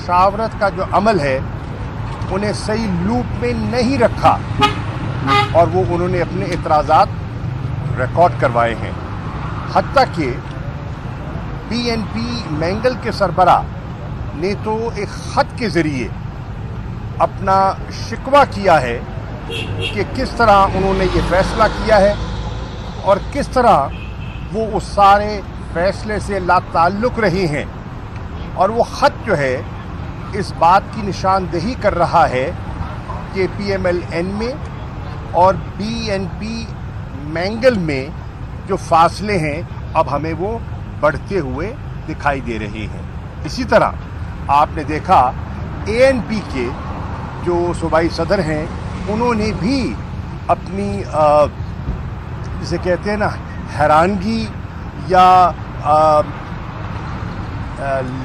मशावरत का जो अमल है उन्हें सही लूप में नहीं रखा और वो उन्होंने अपने इतराज़ात रिकॉर्ड करवाए हैं। हत्ता कि पीएनपी मैंगल के सरबरा ने तो एक ख़त के ज़रिए अपना शिकवा किया है कि किस तरह उन्होंने ये फ़ैसला किया है और किस तरह वो उस सारे फ़ैसले से लाताल्लुक़ रही हैं। और वो ख़त जो है इस बात की निशानदेही कर रहा है कि पीएमएल-एन में और बीएनपी मैंगल में जो फासले हैं अब हमें वो बढ़ते हुए दिखाई दे रहे हैं। इसी तरह आपने देखा एएनपी के जो सूबाई सदर हैं उन्होंने भी अपनी जिसे कहते हैं ना हैरानगी या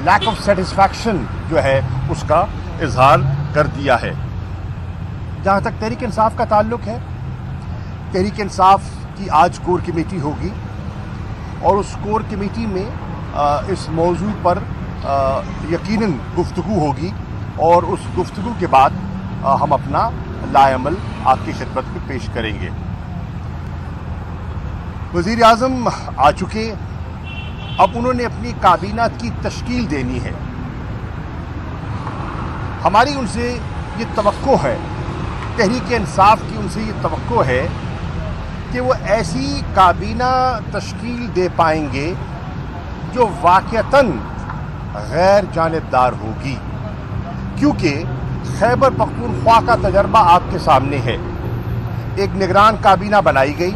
लैक ऑफ सेटिस्फैक्शन जो है उसका इजहार कर दिया है। जहाँ तक तहरीक इंसाफ का ताल्लुक है, तहरीक इंसाफ की आज कोर कमेटी होगी और उस कोर कमेटी में इस मौजू पर यकीनन गुफ्तगू होगी और उस गुफ्तगू के बाद हम अपना लाएअमल आपकी खिदमत में पेश करेंगे। वज़ीर आज़म आ चुके, अब उन्होंने अपनी काबीना की तश्कील देनी है। हमारी उनसे ये तवक्को है, तहरीक इंसाफ की उनसे ये तवक्को है कि वो ऐसी काबीना तश्कील दे पाएंगे जो वाक़अतन गैर जानिबदार होगी, क्योंकि खैबर पख्तूनख्वा का तजर्बा आपके सामने है। एक निगरान काबीना बनाई गई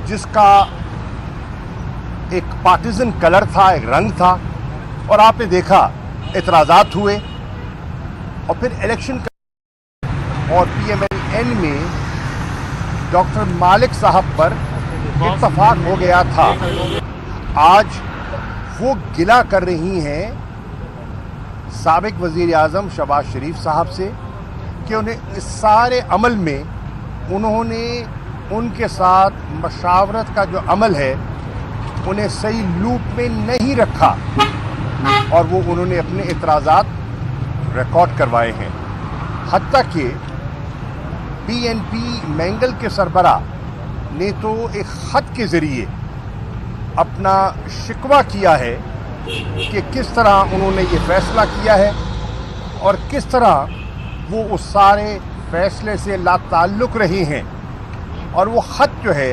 जिसका एक पार्टिजन कलर था, एक रंग था, और आपने देखा एतराज़ात हुए और फिर इलेक्शन और पीएमएल-एन में डॉक्टर मालिक साहब पर इत्तफाक हो गया था। आज वो गिला कर रही हैं साबिक वज़ीर आज़म शहबाज शरीफ साहब से कि उन्हें इस सारे अमल में उन्होंने उनके साथ मशावरत का जो अमल है उन्हें सही लूप में नहीं रखा और वो उन्होंने अपने इतराज़ात रिकॉर्ड करवाए हैं। हत्ता कि पीएनपी मैंगल के सरबरा ने तो एक ख़त के ज़रिए अपना शिकवा किया है कि किस तरह उन्होंने ये फ़ैसला किया है और किस तरह वो उस सारे फ़ैसले से लाताल्लुक़ रही हैं। और वो ख़त जो है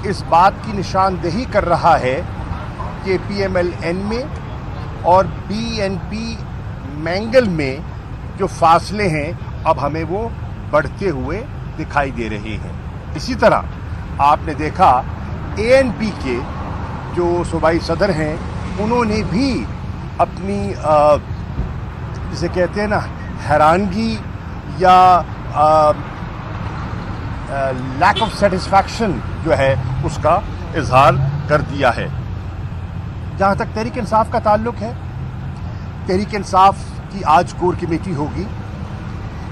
इस बात की निशानदेही कर रहा है कि पीएमएल-एन में और बीएनपी मैंगल में जो फासले हैं अब हमें वो बढ़ते हुए दिखाई दे रहे हैं। इसी तरह आपने देखा एएनपी के जो सूबाई सदर हैं उन्होंने भी अपनी जिसे कहते हैं ना हैरानगी या लैक ऑफ सेटिस्फैक्शन जो है उसका इजहार कर दिया है। जहाँ तक तहरीक इंसाफ का ताल्लुक है, तहरीक इंसाफ की आज कोर कमेटी होगी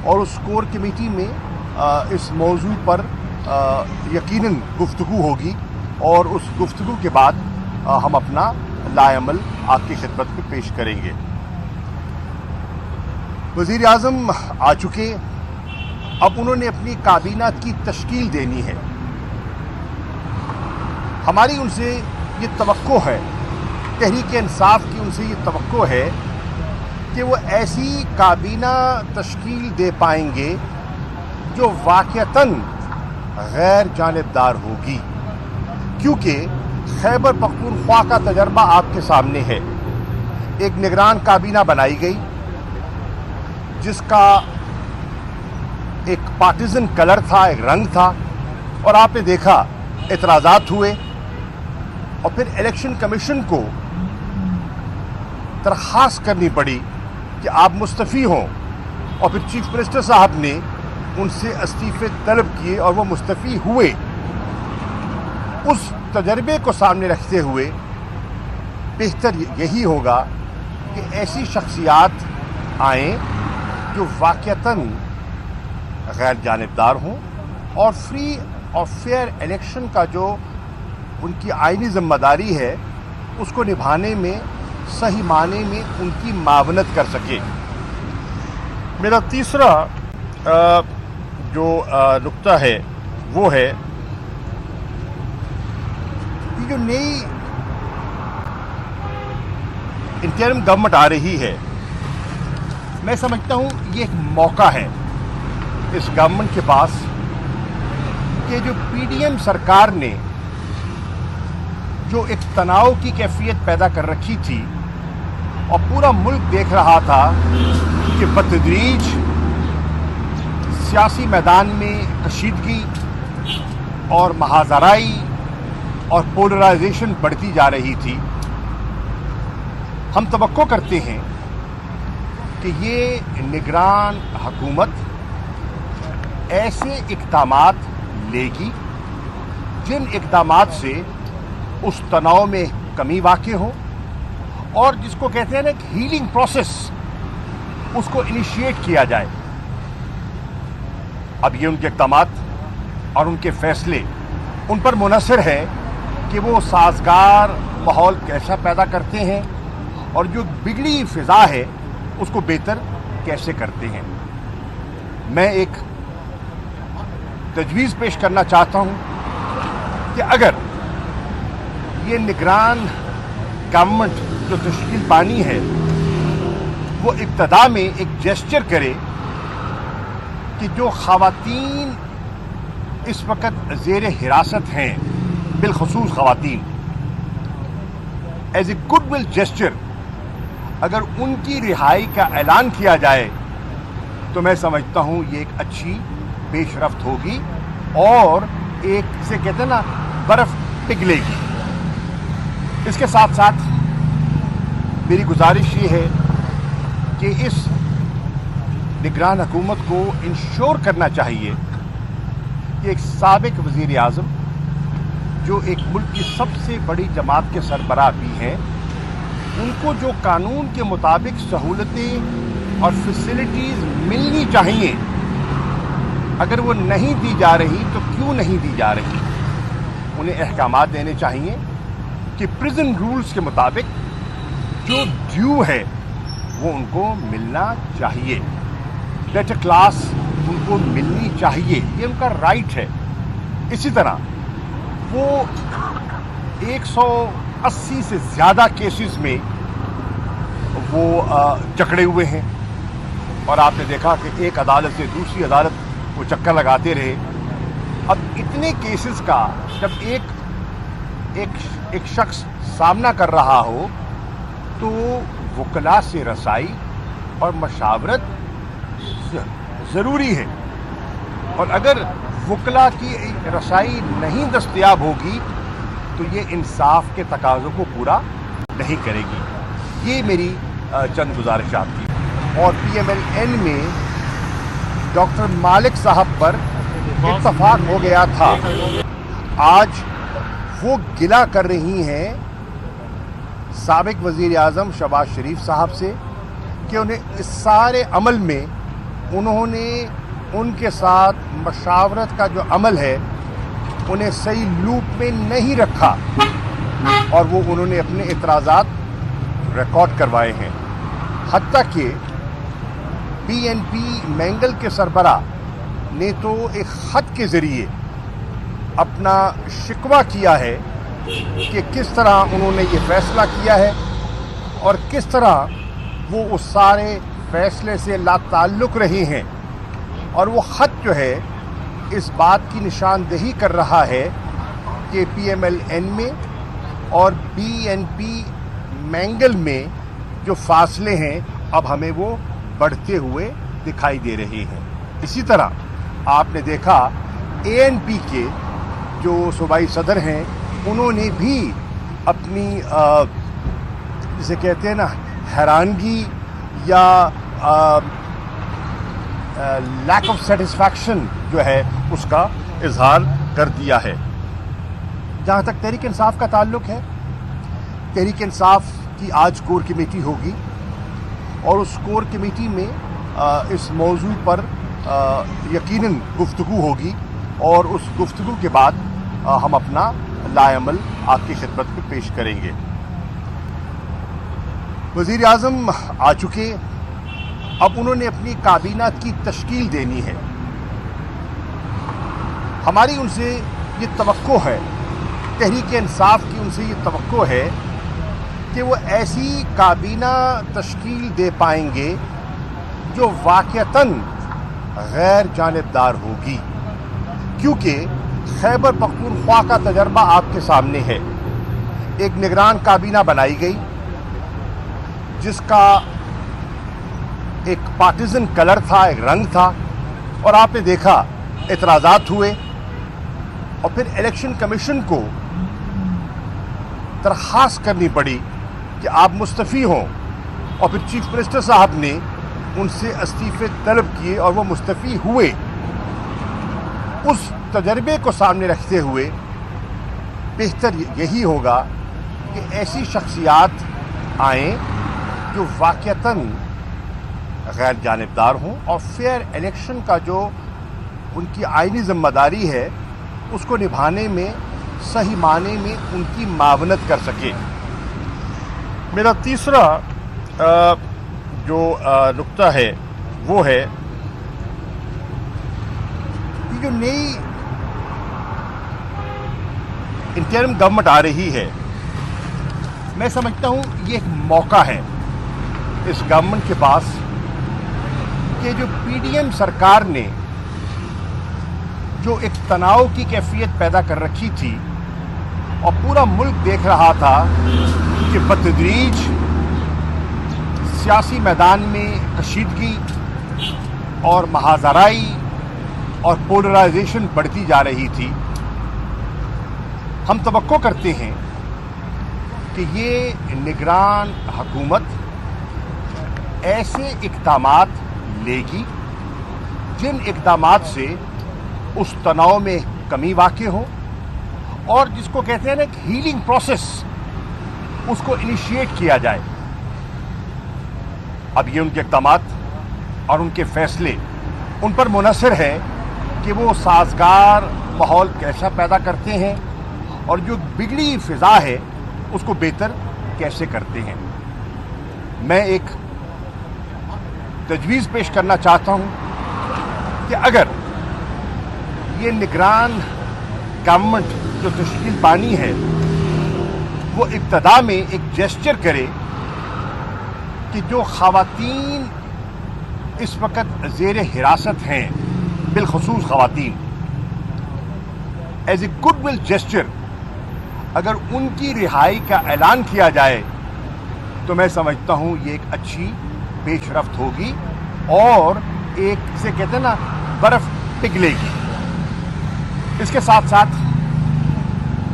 और उस कोर कमेटी में इस मौजू पर यकीनन गुफ्तगू होगी और उस गुफ्तगू के बाद हम अपना लाएअमल आपकी खिदमत में पेश करेंगे। वज़ीर आज़म आ चुके, अब उन्होंने अपनी काबीना की तश्कील देनी है। हमारी उनसे ये तवक्को है, तहरीक इंसाफ की उनसे ये तवक्को है कि वो ऐसी काबीना तश्कील दे पाएंगे जो वाक़अतन गैर जानिबदार होगी, क्योंकि खैबर पख्तूनख्वा का तजर्बा आपके सामने है। एक निगरान काबीना बनाई गई जिसका एक पार्टिजन कलर था, एक रंग था, और आपने देखा एतराज़ात हुए और फिर इलेक्शन कमीशन को दरख्वास्त करनी पड़ी कि आप मुस्तफ़ी हों और फिर चीफ मिनिस्टर साहब ने उनसे इस्तीफ़े तलब किए और वो मुस्तफ़ी हुए। उस तजर्बे को सामने रखते हुए बेहतर यही होगा कि ऐसी शख्सियात आएँ जो वाक़अतन गैर जानिबदार हों और फ्री और फेयर इलेक्शन का जो उनकी आइनी ज़िम्मेदारी है उसको निभाने में सही माने में उनकी मावनत कर सके। मेरा तीसरा जो नुक्ता है वो है कि जो नई इंटरिम गवर्नमेंट आ रही है, मैं समझता हूँ ये एक मौका है इस गवर्नमेंट के पास कि जो पीडीएम सरकार ने जो एक तनाव की कैफियत पैदा कर रखी थी और पूरा मुल्क देख रहा था कि बतदरीज सियासी मैदान में कशीदगी और महाजराई और पोलराइजेशन बढ़ती जा रही थी। हम तवक्को करते हैं कि ये निगरान हुकूमत ऐसे इक़दामात लेगी जिन इक़दामात से उस तनाव में कमी वाक़ई हो और जिसको कहते हैं ना कि हीलिंग प्रोसेस, उसको इनिशिएट किया जाए। अब ये उनके इक़दामात और उनके फैसले उन पर मुनहसर है कि वो साजगार माहौल कैसा पैदा करते हैं और जो बिगड़ी फ़िज़ा है उसको बेहतर कैसे करते हैं। मैं एक तजवीज़ पेश करना चाहता हूँ कि अगर ये निगरान गवर्नमेंट जो तश्कील पानी है वो इब्तदा में एक जेस्चर करे कि जो ख़वातीन इस वक्त ज़ेर हिरासत हैं, बिलखसूस ख़वातीन, as a good will gesture अगर उनकी रिहाई का ऐलान किया जाए तो मैं समझता हूँ ये एक अच्छी पेशरफ्त होगी और एक से कहते हैं ना बर्फ़ पिघलेगी। इसके साथ साथ मेरी गुजारिश ये है कि इस निगरान हुकूमत को इंश्योर करना चाहिए कि एक साबिक वज़ीर आज़म जो एक मुल्क की सबसे बड़ी जमात के सरबराह भी हैं, उनको जो कानून के मुताबिक सहूलतें और फैसिलिटीज़ मिलनी चाहिए, अगर वो नहीं दी जा रही तो क्यों नहीं दी जा रही, उन्हें अहकामात देने चाहिए कि प्रिजन रूल्स के मुताबिक जो ड्यू है वो उनको मिलना चाहिए, बेटर क्लास उनको मिलनी चाहिए, ये उनका राइट है। इसी तरह वो 180 से ज़्यादा केसेस में वो जकड़े हुए हैं और आपने देखा कि एक अदालत से दूसरी अदालत वो चक्कर लगाते रहे। अब इतने केसेस का जब एक शख्स सामना कर रहा हो तो वकला से रसाई और मशावरत ज़रूरी है, और अगर वकला की रसाई नहीं दस्तयाब होगी तो ये इंसाफ के तकाज़ों को पूरा नहीं करेगी। ये मेरी चंद गुजारिशात थी। और PMLN में डॉक्टर मालिक साहब पर इत्तफाक हो गया था। आज वो गिला कर रही हैं साबिक वज़ीर आज़म शहबाज शरीफ साहब से कि उन्हें इस सारे अमल में उन्होंने उनके साथ मशावरत का जो अमल है उन्हें सही लूप में नहीं रखा और वो उन्होंने अपने इतराज़ात रिकॉर्ड करवाए हैं। हत्ता कि PNP मैंगल के सरबराह ने तो एक ख़त के ज़रिए अपना शिकवा किया है कि किस तरह उन्होंने ये फ़ैसला किया है और किस तरह वो उस सारे फ़ैसले से लाताल्लुक़ रहे हैं। और वो ख़त जो है इस बात की निशानदेही कर रहा है कि PMLN में और BNP मैंगल में जो फासले हैं अब हमें वो बढ़ते हुए दिखाई दे रहे हैं। इसी तरह आपने देखा ANP के जो सूबाई सदर हैं उन्होंने भी अपनी जिसे कहते हैं ना हैरानगी या लैक ऑफ सेटिस्फैक्शन जो है उसका इजहार कर दिया है। जहाँ तक तहरीक इंसाफ का ताल्लुक़ है, तहरीक इंसाफ की आज कोर कमेटी होगी और उस कोर कमेटी में इस मौजू पर यकीनन गुफ्तगू होगी और उस गुफ्तगू के बाद हम अपना लाएअमल आपकी खिदमत में पेश करेंगे। वज़ीर आज़म आ चुके, अब उन्होंने अपनी काबीना की तश्कील देनी है। हमारी उनसे ये तवक्को है, तहरीक इंसाफ की उनसे ये तवक्को है कि वो ऐसी काबीना तश्कील दे पाएंगे जो वाक़अतन गैर जानिबदार होगी, क्योंकि खैबर पख्तूनख्वा का तजर्बा आपके सामने है। एक निगरान काबीना बनाई गई जिसका एक पार्टिजन कलर था, एक रंग था, और आपने देखा एतराज़ात हुए और फिर इलेक्शन कमीशन को दरख्वास्त करनी पड़ी कि आप मुस्तफ़ी हों, और फिर चीफ मिनिस्टर साहब ने उनसे इस्तीफ़े तलब किए और वो मुस्तफ़ी हुए। उस तजर्बे को सामने रखते हुए बेहतर यही होगा कि ऐसी शख्सियात आएँ जो वाक़अतन गैर जानिबदार हों और फेयर इलेक्शन का जो उनकी आइनी ज़िम्मेदारी है उसको निभाने में सही माने में उनकी मावनत कर सके। मेरा तीसरा जो नुक्ता है वो है कि जो नई इंटरिम गवर्नमेंट आ रही है, मैं समझता हूँ ये एक मौका है इस गवर्नमेंट के पास कि जो पीडीएम सरकार ने जो एक तनाव की कैफियत पैदा कर रखी थी और पूरा मुल्क देख रहा था कि बतदरीज सियासी मैदान में कशीदगी और महाजराई और पोलराइजेशन बढ़ती जा रही थी। हम तवक्को करते हैं कि ये निगरान हुकूमत ऐसे इक़दामात लेगी जिन इक़दामात से उस तनाव में कमी वाक़ई हो और जिसको कहते हैं ना एक हीलिंग प्रोसेस, उसको इनिशिएट किया जाए। अब ये उनके इक़दामात और उनके फ़ैसले उन पर मुनहसर है कि वो साज़गार माहौल कैसा पैदा करते हैं और जो बिगड़ी फ़िज़ा है उसको बेहतर कैसे करते हैं। मैं एक तजवीज़ पेश करना चाहता हूँ कि अगर ये निगरान गवर्नमेंट जो तश्कील पानी है वो इब्तदा में एक जेस्चर करे कि जो ख़वातीन इस वक्त ज़ेर हिरासत हैं, बिलखुसूस ख़वातीन, एज ए गुडविल जेस्चर अगर उनकी रिहाई का ऐलान किया जाए तो मैं समझता हूँ ये एक अच्छी पेशरफ्त होगी और एक से कहते हैं ना बर्फ़ पिघलेगी। इसके साथ साथ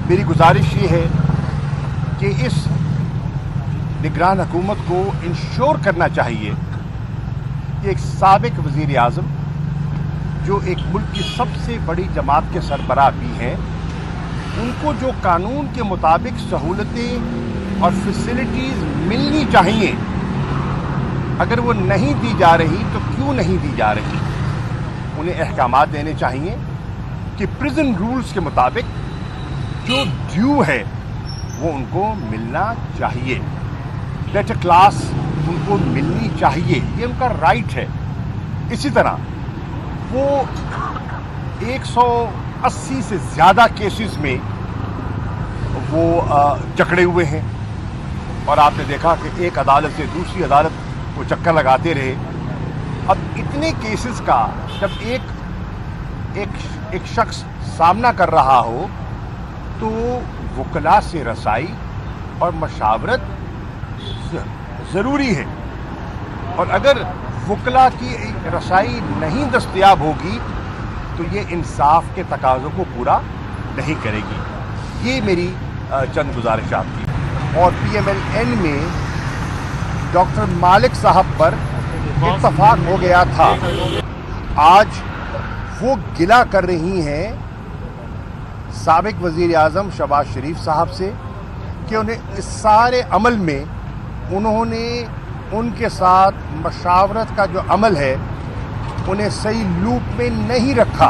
मेरी गुजारिश ये है कि इस निगरान हुकूमत को इंश्योर करना चाहिए कि एक साबिक वज़ीर आज़म जो एक मुल्क की सबसे बड़ी जमात के सरबराह भी हैं, उनको जो कानून के मुताबिक सहूलतें और फैसिलिटीज़ मिलनी चाहिए, अगर वो नहीं दी जा रही तो क्यों नहीं दी जा रही, उन्हें अहकामात देने चाहिए कि प्रिजन रूल्स के मुताबिक जो ड्यू है वो उनको मिलना चाहिए, डेट क्लास उनको मिलनी चाहिए, ये उनका राइट है। इसी तरह वो 180 से ज़्यादा केसेस में वो जकड़े हुए हैं और आपने देखा कि एक अदालत से दूसरी अदालत वो चक्कर लगाते रहे। अब इतने केसेस का जब एक शख्स सामना कर रहा हो तो वकला से रसाई और मशावरत ज़रूरी है, और अगर वकला की रसाई नहीं दस्तयाब होगी तो ये इंसाफ के तकाज़ों को पूरा नहीं करेगी। ये मेरी चंद गुजारिशात थी। और PMLN में डॉक्टर मालिक साहब पर इत्तफाक हो गया था। आज वो गिला कर रही हैं साबिक वज़ीर आज़म शहबाज शरीफ साहब से कि उन्हें इस सारे अमल में उन्होंने उनके साथ मशावरत का जो अमल है उन्हें सही लूप में नहीं रखा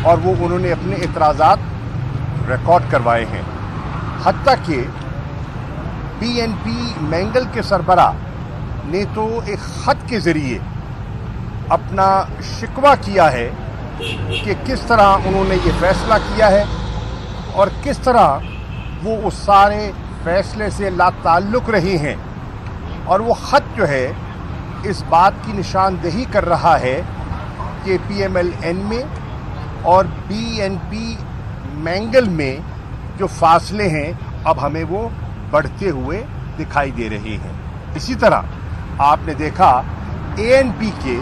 और वो उन्होंने अपने इतराज़ात रिकॉर्ड करवाए हैं। हत्ता कि BNP مینگل کے سربراہ نے تو ایک خط کے ذریعے اپنا شکوہ کیا ہے کہ کس طرح انہوں نے یہ فیصلہ کیا ہے اور کس طرح وہ اس سارے فیصلے سے لا تعلق رہے ہیں، اور وہ خط جو ہے اس بات کی نشاندہی کر رہا ہے کہ PMLN میں اور BNP مینگل میں جو فاصلے ہیں اب ہمیں وہ بڑھتے ہوئے دکھائی دے رہے ہیں۔ اسی طرح آپ نے دیکھا ANP کے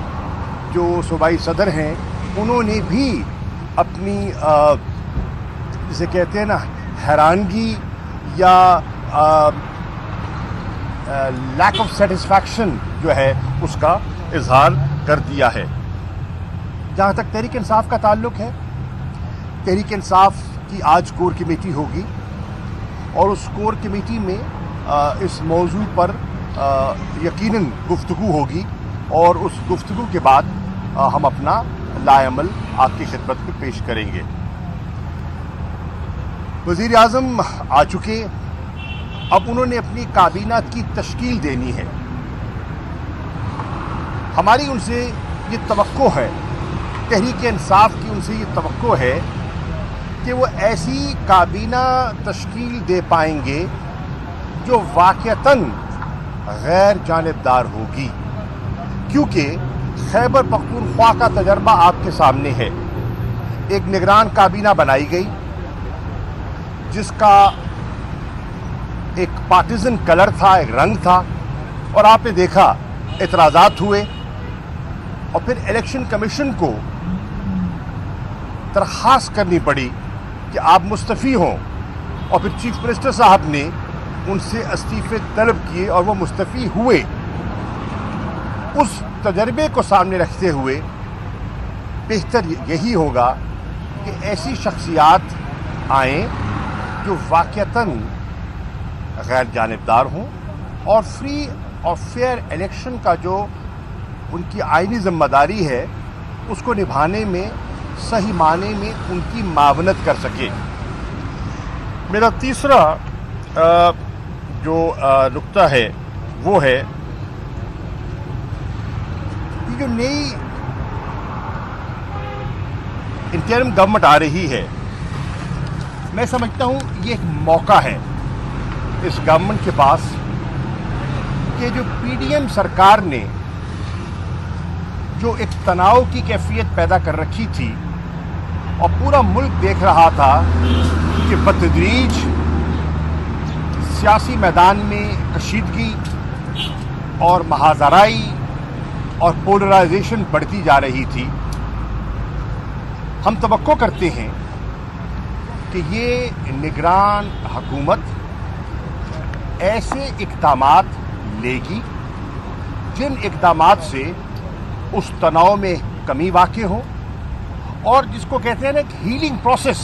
جو صوبائی صدر ہیں انہوں نے بھی اپنی جسے کہتے ہیں نا حیرانگی یا لیک آف سیٹسفیکشن جو ہے اس کا اظہار کر دیا ہے۔ جہاں تک تحریک انصاف کا تعلق ہے، تحریک انصاف کی آج کور کمیٹی ہوگی اور اس کور کمیٹی میں اس موضوع پر یقیناً گفتگو ہوگی، اور اس گفتگو کے بعد ہم اپنا لائے عمل آپ کی خدمت میں پیش کریں گے۔ وزیر اعظم آ چکے، اب انہوں نے اپنی کابینہ کی تشکیل دینی ہے۔ ہماری ان سے یہ توقع ہے، تحریک انصاف کی ان سے یہ توقع ہے کہ وہ ایسی کابینہ تشکیل دے پائیں گے جو واقعتاً غیر جانبدار ہوگی، کیونکہ خیبر پختونخوا کا تجربہ آپ کے سامنے ہے۔ ایک نگران کابینہ بنائی گئی جس کا ایک پارٹیزن کلر تھا، ایک رنگ تھا، اور آپ نے دیکھا اعتراضات ہوئے، اور پھر الیکشن کمیشن کو درخواست کرنی پڑی کہ آپ مستعفی ہوں، اور پھر چیف منسٹر صاحب نے ان سے استعفے طلب کیے اور وہ مستعفی ہوئے۔ اس تجربے کو سامنے رکھتے ہوئے بہتر یہی ہوگا کہ ایسی شخصیات آئیں جو واقعتاً غیر جانبدار ہوں اور فری اور فیئر الیکشن کا جو ان کی آئینی ذمہ داری ہے اس کو نبھانے میں صحیح معنی میں ان کی معاونت کر سکے۔ میرا تیسرا جو نقطہ ہے وہ ہے کہ جو نئی انٹرم گورنمنٹ آ رہی ہے، میں سمجھتا ہوں یہ ایک موقع ہے اس گورنمنٹ کے پاس کہ جو PDM سرکار نے جو ایک تناؤ کی کیفیت پیدا کر رکھی تھی اور پورا ملک دیکھ رہا تھا کہ بتدریج سیاسی میدان میں کشیدگی اور محاذرائی اور پولرائزیشن بڑھتی جا رہی تھی، ہم توقع کرتے ہیں کہ یہ نگران حکومت ایسے اقدامات لے گی جن اقدامات سے اس تناؤ میں کمی واقع ہو، اور جس کو کہتے ہیں نا ایک ہیلنگ پروسیس،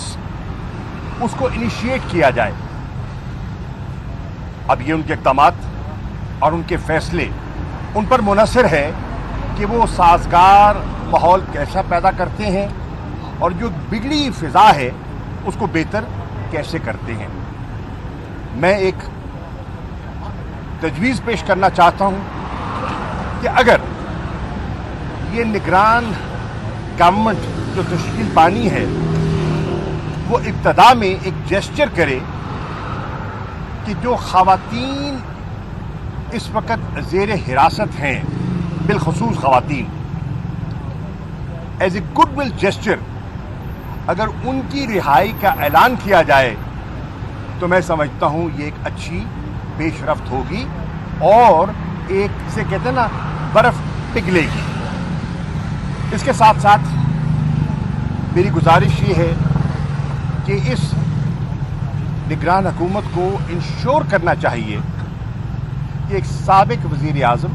اس کو انیشیٹ کیا جائے۔ اب یہ ان کے اقدامات اور ان کے فیصلے ان پر منحصر ہے کہ وہ سازگار ماحول کیسا پیدا کرتے ہیں اور جو بگڑی فضا ہے اس کو بہتر کیسے کرتے ہیں۔ میں ایک تجویز پیش کرنا چاہتا ہوں کہ اگر یہ نگران گورنمنٹ جو تشکیل پانی ہے وہ ابتدا میں ایک جیسچر کرے کہ جو خواتین اس وقت زیر حراست ہیں، بالخصوص خواتین، as a good will gesture اگر ان کی رہائی کا اعلان کیا جائے تو میں سمجھتا ہوں یہ ایک اچھی پیش رفت ہوگی اور ایک سے کہتے ہیں نا برف پگھلے گی۔ اس کے ساتھ ساتھ میری گزارش یہ ہے کہ اس نگران حکومت کو انشور کرنا چاہیے کہ ایک سابق وزیر اعظم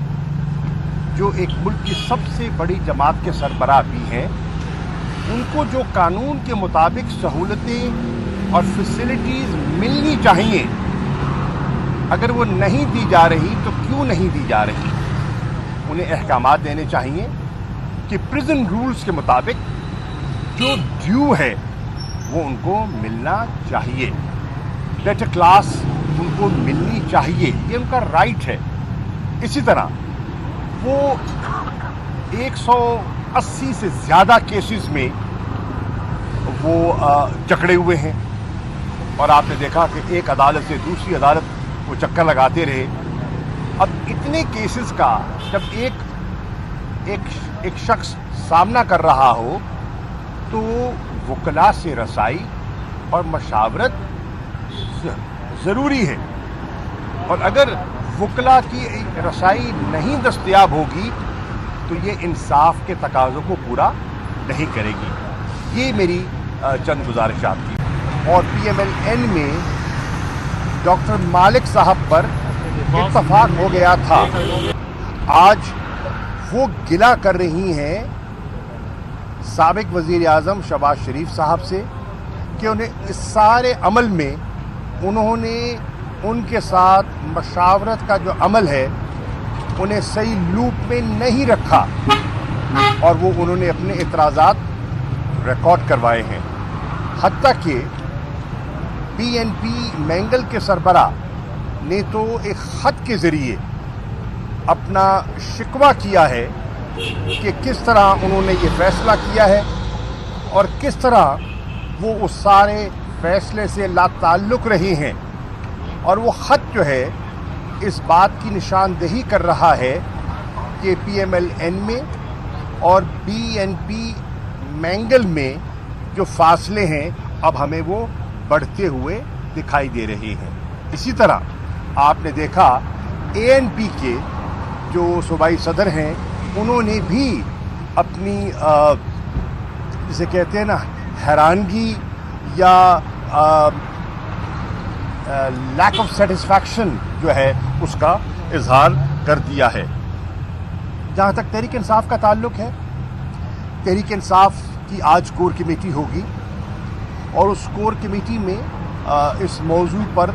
جو ایک ملک کی سب سے بڑی جماعت کے سربراہ بھی ہیں، ان کو جو قانون کے مطابق سہولتیں اور فیسلٹیز ملنی چاہیے، اگر وہ نہیں دی جا رہی تو کیوں نہیں دی جا رہی، انہیں احکامات دینے چاہیے کہ پریزن رولز کے مطابق جو ڈیو ہے وہ ان کو ملنا چاہیے، ڈیٹر کلاس ان کو को मिलनी चाहिए, ये उनका राइट है। इसी तरह वो 180 से ज़्यादा केसेस में वो जकड़े हुए हैं, और आपने देखा कि एक अदालत से दूसरी अदालत वो चक्कर लगाते रहे। अब इतने केसेस का जब एक शख्स सामना कर रहा हो तो वकला से रसाई और मशावरत ज़रूरी है, और अगर वकला की रसाई नहीं दस्तयाब होगी तो ये इंसाफ के तकाज़ों को पूरा नहीं करेगी। ये मेरी चंद गुजारिशात थी। और PMLN में डॉक्टर मालिक साहब पर इत्तफाक हो गया था। आज वो गिला कर रही हैं साबिक वज़ीर आज़म शहबाज शरीफ साहब से कि उन्हें इस सारे अमल में उन्होंने उनके साथ मशावरत का जो अमल है उन्हें सही लूप में नहीं रखा, और वो उन्होंने अपने इतराज़ात रिकॉर्ड करवाए हैं। हत्ता कि PNP मैंगल के सरबरा ने तो एक ख़त के ज़रिए अपना शिकवा किया है कि किस तरह उन्होंने ये फ़ैसला किया है और किस तरह वो उस सारे फ़ैसले से लाताल्लुक़ रही हैं। और वो ख़त जो है इस बात की निशानदेही कर रहा है कि PMLN में और BNP मैंगल में जो फासले हैं अब हमें वो बढ़ते हुए दिखाई दे रहे हैं। इसी तरह आपने देखा ANP के जो सूबाई सदर हैं उन्होंने भी अपनी जिसे कहते हैं ना हैरानगी या लैक ऑफ सेटिस्फैक्शन जो है उसका इजहार कर दिया है। जहाँ तक तहरीक इंसाफ का ताल्लुक़ है, तहरीक इंसाफ की आज कोर कमेटी होगी और उस कोर कमेटी में इस मौजू पर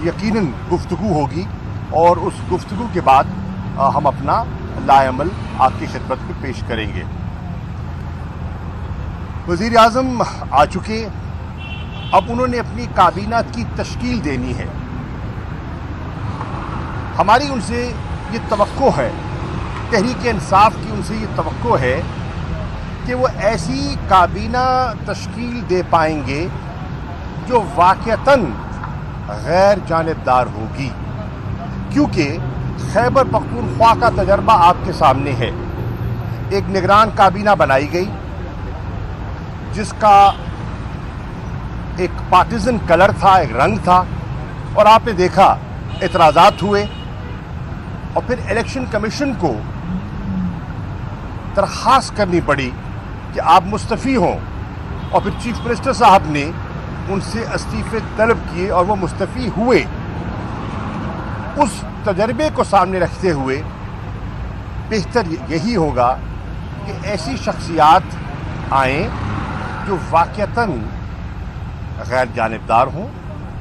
यकीनन गुफ्तगू होगी, और उस गुफ्तगू के बाद हम अपना लाएअमल आपकी खिदमत में पेश करेंगे। वज़ीर आज़म आ चुके, अब उन्होंने अपनी काबीना की तश्कील देनी है। हमारी उनसे ये तवक्को है, तहरीक इंसाफ की उनसे ये तवक्को है कि वो ऐसी काबीना तश्कील दे पाएंगे जो वाक़अतन गैर जानिबदार होगी, क्योंकि खैबर पख्तूनख्वा का तजर्बा आपके सामने है। एक निगरान काबीना बनाई गई जिसका एक पार्टीजन कलर था, एक रंग था, और आपने देखा एतराज़ात हुए, और फिर इलेक्शन कमीशन को दरख्वास्त करनी पड़ी कि आप मुस्तफ़ी हों, और फिर चीफ मिनिस्टर साहब ने उनसे इस्तीफ़े तलब किए और वो मुस्तफ़ी हुए। उस तजर्बे को सामने रखते हुए बेहतर यही होगा कि ऐसी शख्सियात आएँ जो वाक़अतन गैर जानिबदार हों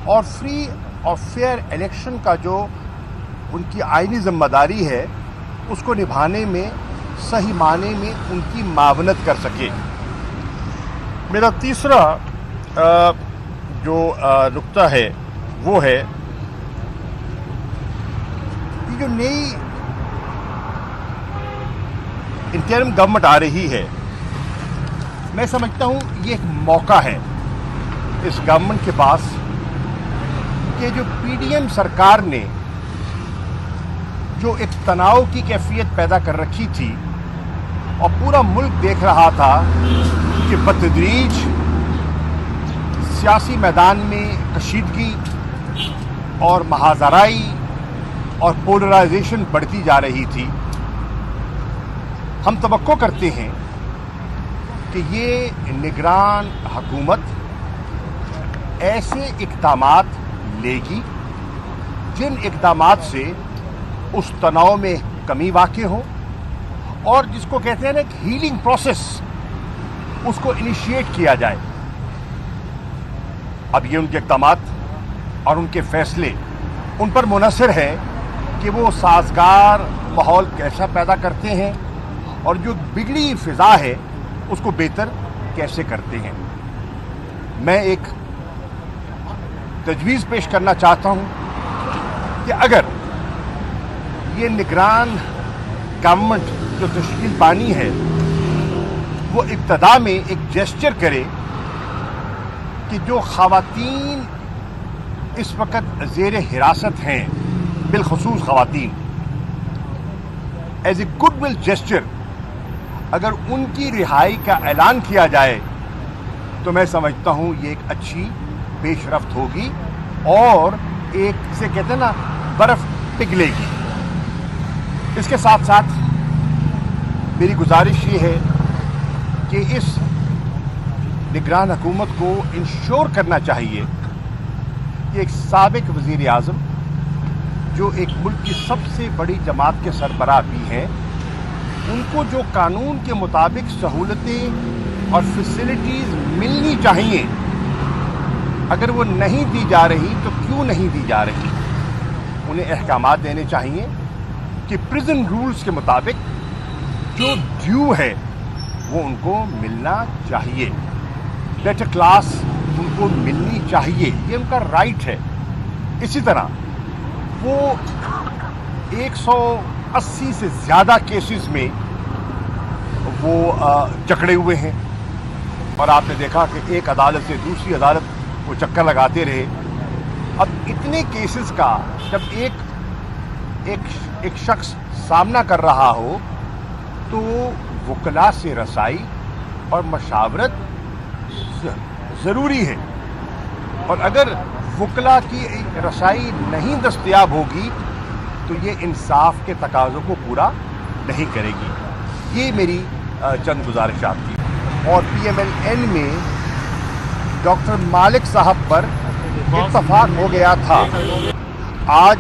और फ्री और फेयर इलेक्शन का जो उनकी आइनी ज़िम्मेदारी है उसको निभाने में सही माने में उनकी मावनत कर सके। मेरा तीसरा जो नुक्ता है वो है कि जो नई इंटरिम गवर्नमेंट आ रही है, मैं समझता हूँ ये एक मौका है इस गवर्नमेंट के पास कि जो PDM सरकार ने जो एक तनाव की कैफियत पैदा कर रखी थी और पूरा मुल्क देख रहा था कि बतदरीज सियासी मैदान में कशीदगी और महाजराई और पोलराइजेशन बढ़ती जा रही थी, हम तवक्को करते हैं कि ये निगरान हुकूमत ऐसे इक़दामात लेगी जिन इक़दामात से उस तनाव में कमी वाक़ई हो और जिसको कहते हैं ना एक हीलिंग प्रोसेस, उसको इनिशिएट किया जाए। अब ये उनके इक़दामात और उनके फ़ैसले उन पर मुनहसर है कि वो साज़गार माहौल कैसा पैदा करते हैं और जो बिगड़ी फ़िज़ा है उसको बेहतर कैसे करते हैं। मैं एक तजवीज़ पेश करना चाहता हूँ कि अगर ये निगरान गवर्नमेंट जो तश्कील पानी है वो इब्तदा में एक जेस्चर करे कि जो ख़वातीन इस वक्त ज़ेर हिरासत हैं, बिलखसूस ख़वातीन, as a good will gesture अगर उनकी रिहाई का ऐलान किया जाए तो मैं समझता हूँ ये एक अच्छी पेशरफ्त होगी और एक से कहते हैं ना बर्फ़ पिघलेगी। इसके साथ साथ मेरी गुजारिश ये है कि इस निगरान हुकूमत को इंश्योर करना चाहिए कि एक साबिक वज़ीर आज़म जो एक मुल्क की सबसे बड़ी जमात के सरबराह भी हैं, उनको जो कानून के मुताबिक सहूलतें और फैसिलिटीज़ मिलनी चाहिए, अगर वो नहीं दी जा रही तो क्यों नहीं दी जा रही, उन्हें अहकामात देने चाहिए कि प्रिजन रूल्स के मुताबिक जो ड्यू है वो उनको मिलना चाहिए, बेटर क्लास उनको मिलनी चाहिए, ये उनका राइट है। इसी तरह वो 180 से ज़्यादा केसेस में वो जकड़े हुए हैं और आपने देखा कि एक अदालत से दूसरी अदालत वो चक्कर लगाते रहे। अब इतने केसेस का जब एक शख्स सामना कर रहा हो तो वकला से रसाई और मशावरत ज़रूरी है, और अगर वकला की रसाई नहीं दस्तयाब होगी तो ये इंसाफ के तकाज़ों को पूरा नहीं करेगी। ये मेरी चंद गुजारिशात थी। और PMLN में डॉक्टर मालिक साहब पर इत्तफाक हो गया था। आज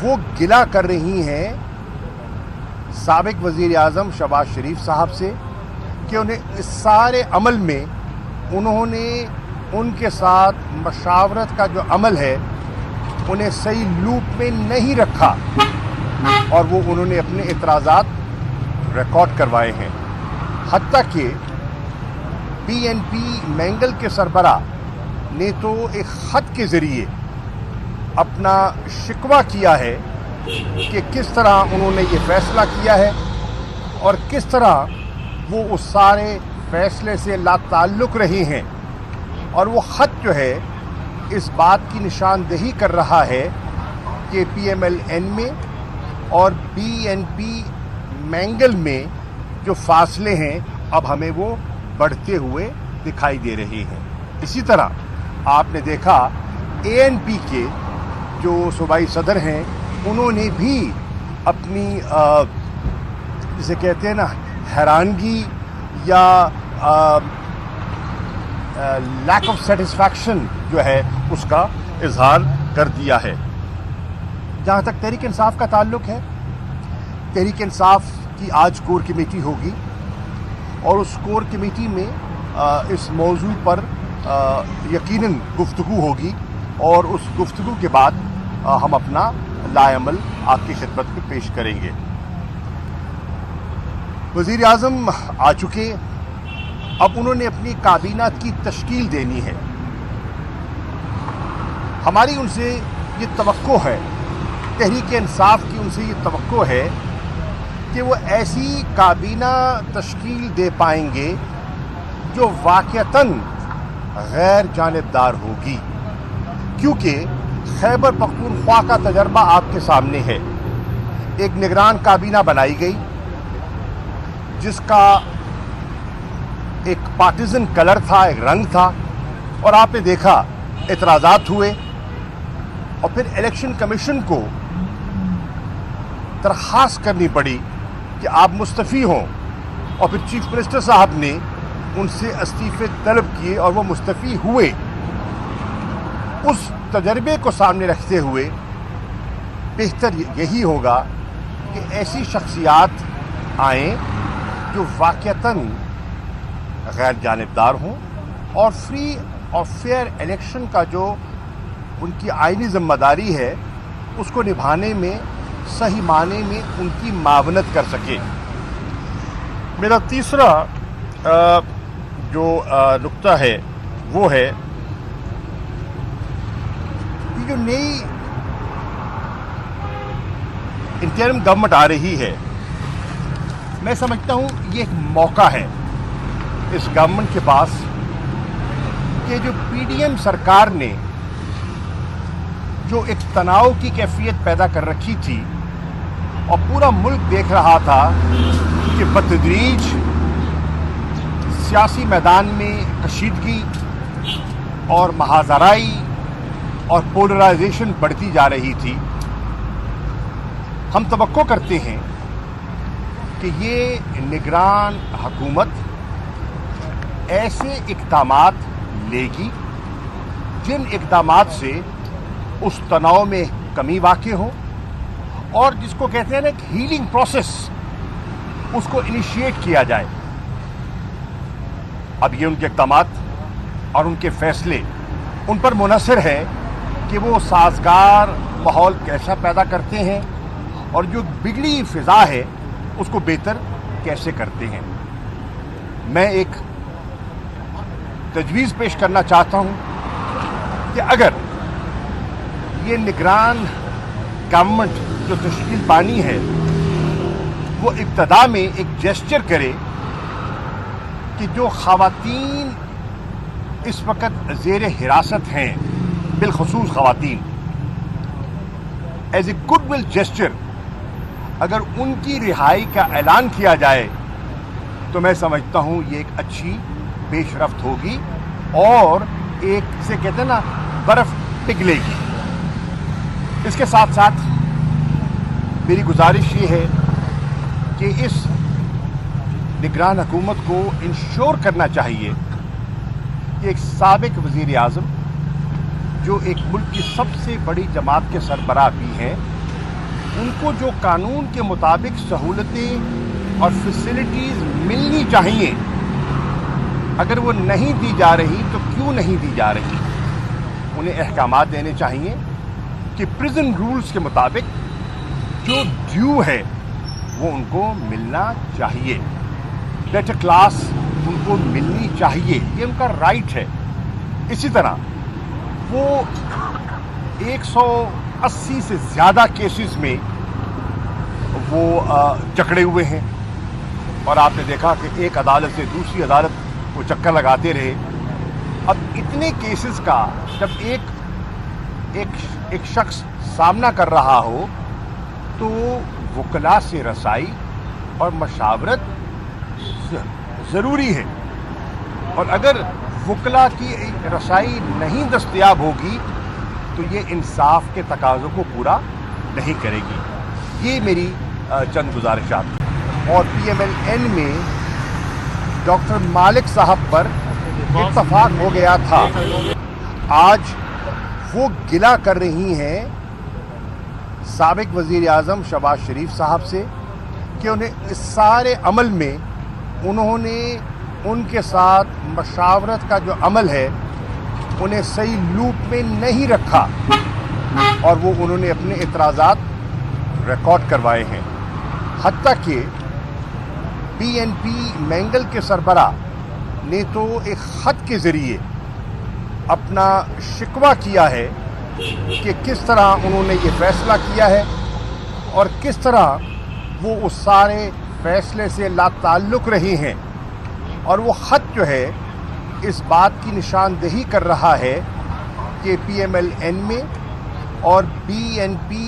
वो गिला कर रही हैं साबिक वज़ीर आज़म शहबाज शरीफ साहब से कि उन्हें इस सारे अमल में उन्होंने उनके साथ मशावरत का जो अमल है उन्हें सही लूप में नहीं रखा और वो उन्होंने अपने इतराज़ात रिकॉर्ड करवाए हैं। हत्ता कि PNP मैंगल के सरबराह ने तो एक ख़त के ज़रिए अपना शिकवा किया है कि किस तरह उन्होंने ये फ़ैसला किया है और किस तरह वो उस सारे फ़ैसले से लाताल्लुक़ रहे हैं, और वो ख़त जो है इस बात की निशानदेही कर रहा है कि PMLN में और BNP मैंगल में जो फासले हैं अब हमें वो बढ़ते हुए दिखाई दे रहे हैं। इसी तरह आपने देखा ANP के जो सूबाई सदर हैं उन्होंने भी अपनी जिसे कहते हैं ना हैरानगी या लैक ऑफ सेटिस्फैक्शन जो है उसका इजहार कर दिया है। जहाँ तक तहरीक इंसाफ का ताल्लुक़ है, तहरीक इंसाफ की आज कोर कमेटी होगी और उस कोर कमेटी में इस मौजू पर यकीनन गुफ्तगू होगी और उस गुफ्तगू के बाद हम अपना लाएमल आपकी खिदमत में पेश करेंगे। वज़ीर आज़म आ चुके, अब उन्होंने अपनी काबीना की तश्कील देनी है। हमारी उनसे ये तवक्को है, तहरीक इंसाफ की उनसे ये तवक्को है कि वो ऐसी काबीना तश्कील दे पाएंगे जो वाक़अतन गैर जानिबदार होगी, क्योंकि खैबर पख्तूनख्वा का तजर्बा आपके सामने है। एक निगरान काबीना बनाई गई जिसका एक पार्टीजन कलर था, एक रंग था, और आपने देखा एतराज़ात हुए और फिर इलेक्शन कमीशन को दरख्वास्त करनी पड़ी कि आप मुस्तफ़ी हों, और फिर चीफ मिनिस्टर साहब ने उनसे इस्तीफ़े तलब किए और वो मुस्तफ़ी हुए। उस तजर्बे को सामने रखते हुए बेहतर यही होगा कि ऐसी शख्सियात आएँ जो वाक़अतन गैर जानिबदार हों और फ्री और फेयर इलेक्शन का जो उनकी आइनी ज़िम्मेदारी है उसको निभाने में सही माने में उनकी मावनत कर सके। मेरा तीसरा जो नुक्ता है वो है ये जो नई इंटरिम गवर्नमेंट आ रही है, मैं समझता हूँ ये एक मौका है इस गवर्नमेंट के पास कि जो पीडीएम सरकार ने जो एक तनाव की कैफियत पैदा कर रखी थी और पूरा मुल्क देख रहा था कि बतदरीज सियासी मैदान में कशीदगी और महाजराई और पोलराइजेशन बढ़ती जा रही थी। हम तवक्को करते हैं कि ये निगरान हुकूमत ऐसे इक़दामात लेगी जिन इक़दामात से उस तनाव में कमी वाक़ई हो और जिसको कहते हैं ना एक हीलिंग प्रोसेस, उसको इनिशिएट किया जाए। अब ये उनके इक़दामात और उनके फैसले उन पर मुनहसर है कि वो साजगार माहौल कैसा पैदा करते हैं और जो बिगड़ी फ़िज़ा है उसको बेहतर कैसे करते हैं। मैं एक तजवीज़ पेश करना चाहता हूँ कि अगर ये निगरान गवर्नमेंट जो तश्कील पानी है वो इब्तदा में एक जेस्चर करे कि जो ख़वातीन इस वक्त ज़ेर हिरासत हैं, बिलखुसूस ख़वातीन, as a good will gesture अगर उनकी रिहाई का ऐलान किया जाए तो मैं समझता हूँ ये एक अच्छी पेशरफ्त होगी और एक से कहते हैं ना बर्फ़ पिघलेगी। इसके साथ साथ मेरी गुजारिश ये है कि इस निगरान हुकूमत को इंश्योर करना चाहिए कि एक साबिक वज़ीर आज़म जो एक मुल्क की सबसे बड़ी जमात के सरबराह भी हैं, उनको जो कानून के मुताबिक सहूलतें और फैसिलिटीज़ मिलनी चाहिए, अगर वो नहीं दी जा रही तो क्यों नहीं दी जा रही, उन्हें अहकामात देने चाहिए कि प्रिजन रूल्स के मुताबिक जो ड्यू है वो उनको मिलना चाहिए, बेटर क्लास उनको मिलनी चाहिए, ये उनका राइट है। इसी तरह वो 180 से ज़्यादा केसेस में वो जकड़े हुए हैं और आपने देखा कि एक अदालत से दूसरी अदालत वो चक्कर लगाते रहे। अब इतने केसेस का जब एक शख्स सामना कर रहा हो तो वकला से रसाई और मशावरत ज़रूरी है, और अगर वकला की रसाई नहीं दस्तयाब होगी तो ये इंसाफ के तकाज़ों को पूरा नहीं करेगी। ये मेरी चंद गुजारिशात। और PMLN में डॉक्टर मालिक साहब पर इत्तफाक हो गया था, आज वो गिला कर रही हैं साबिक वज़ीर आज़म शहबाज शरीफ साहब से कि उन्हें इस सारे अमल में उन्होंने उनके साथ मशावरत का जो अमल है उन्हें सही लूप में नहीं रखा और वो उन्होंने अपने इतराज़ात रिकॉर्ड करवाए हैं। हत्ता कि BNP मैंगल के सरबराह ने तो एक ख़त के ज़रिए अपना शिकवा किया है कि किस तरह उन्होंने ये फ़ैसला किया है और किस तरह वो उस सारे फ़ैसले से लाताल्लुक़ रही हैं, और वो ख़त जो है इस बात की निशानदेही कर रहा है कि PMLN में और BNP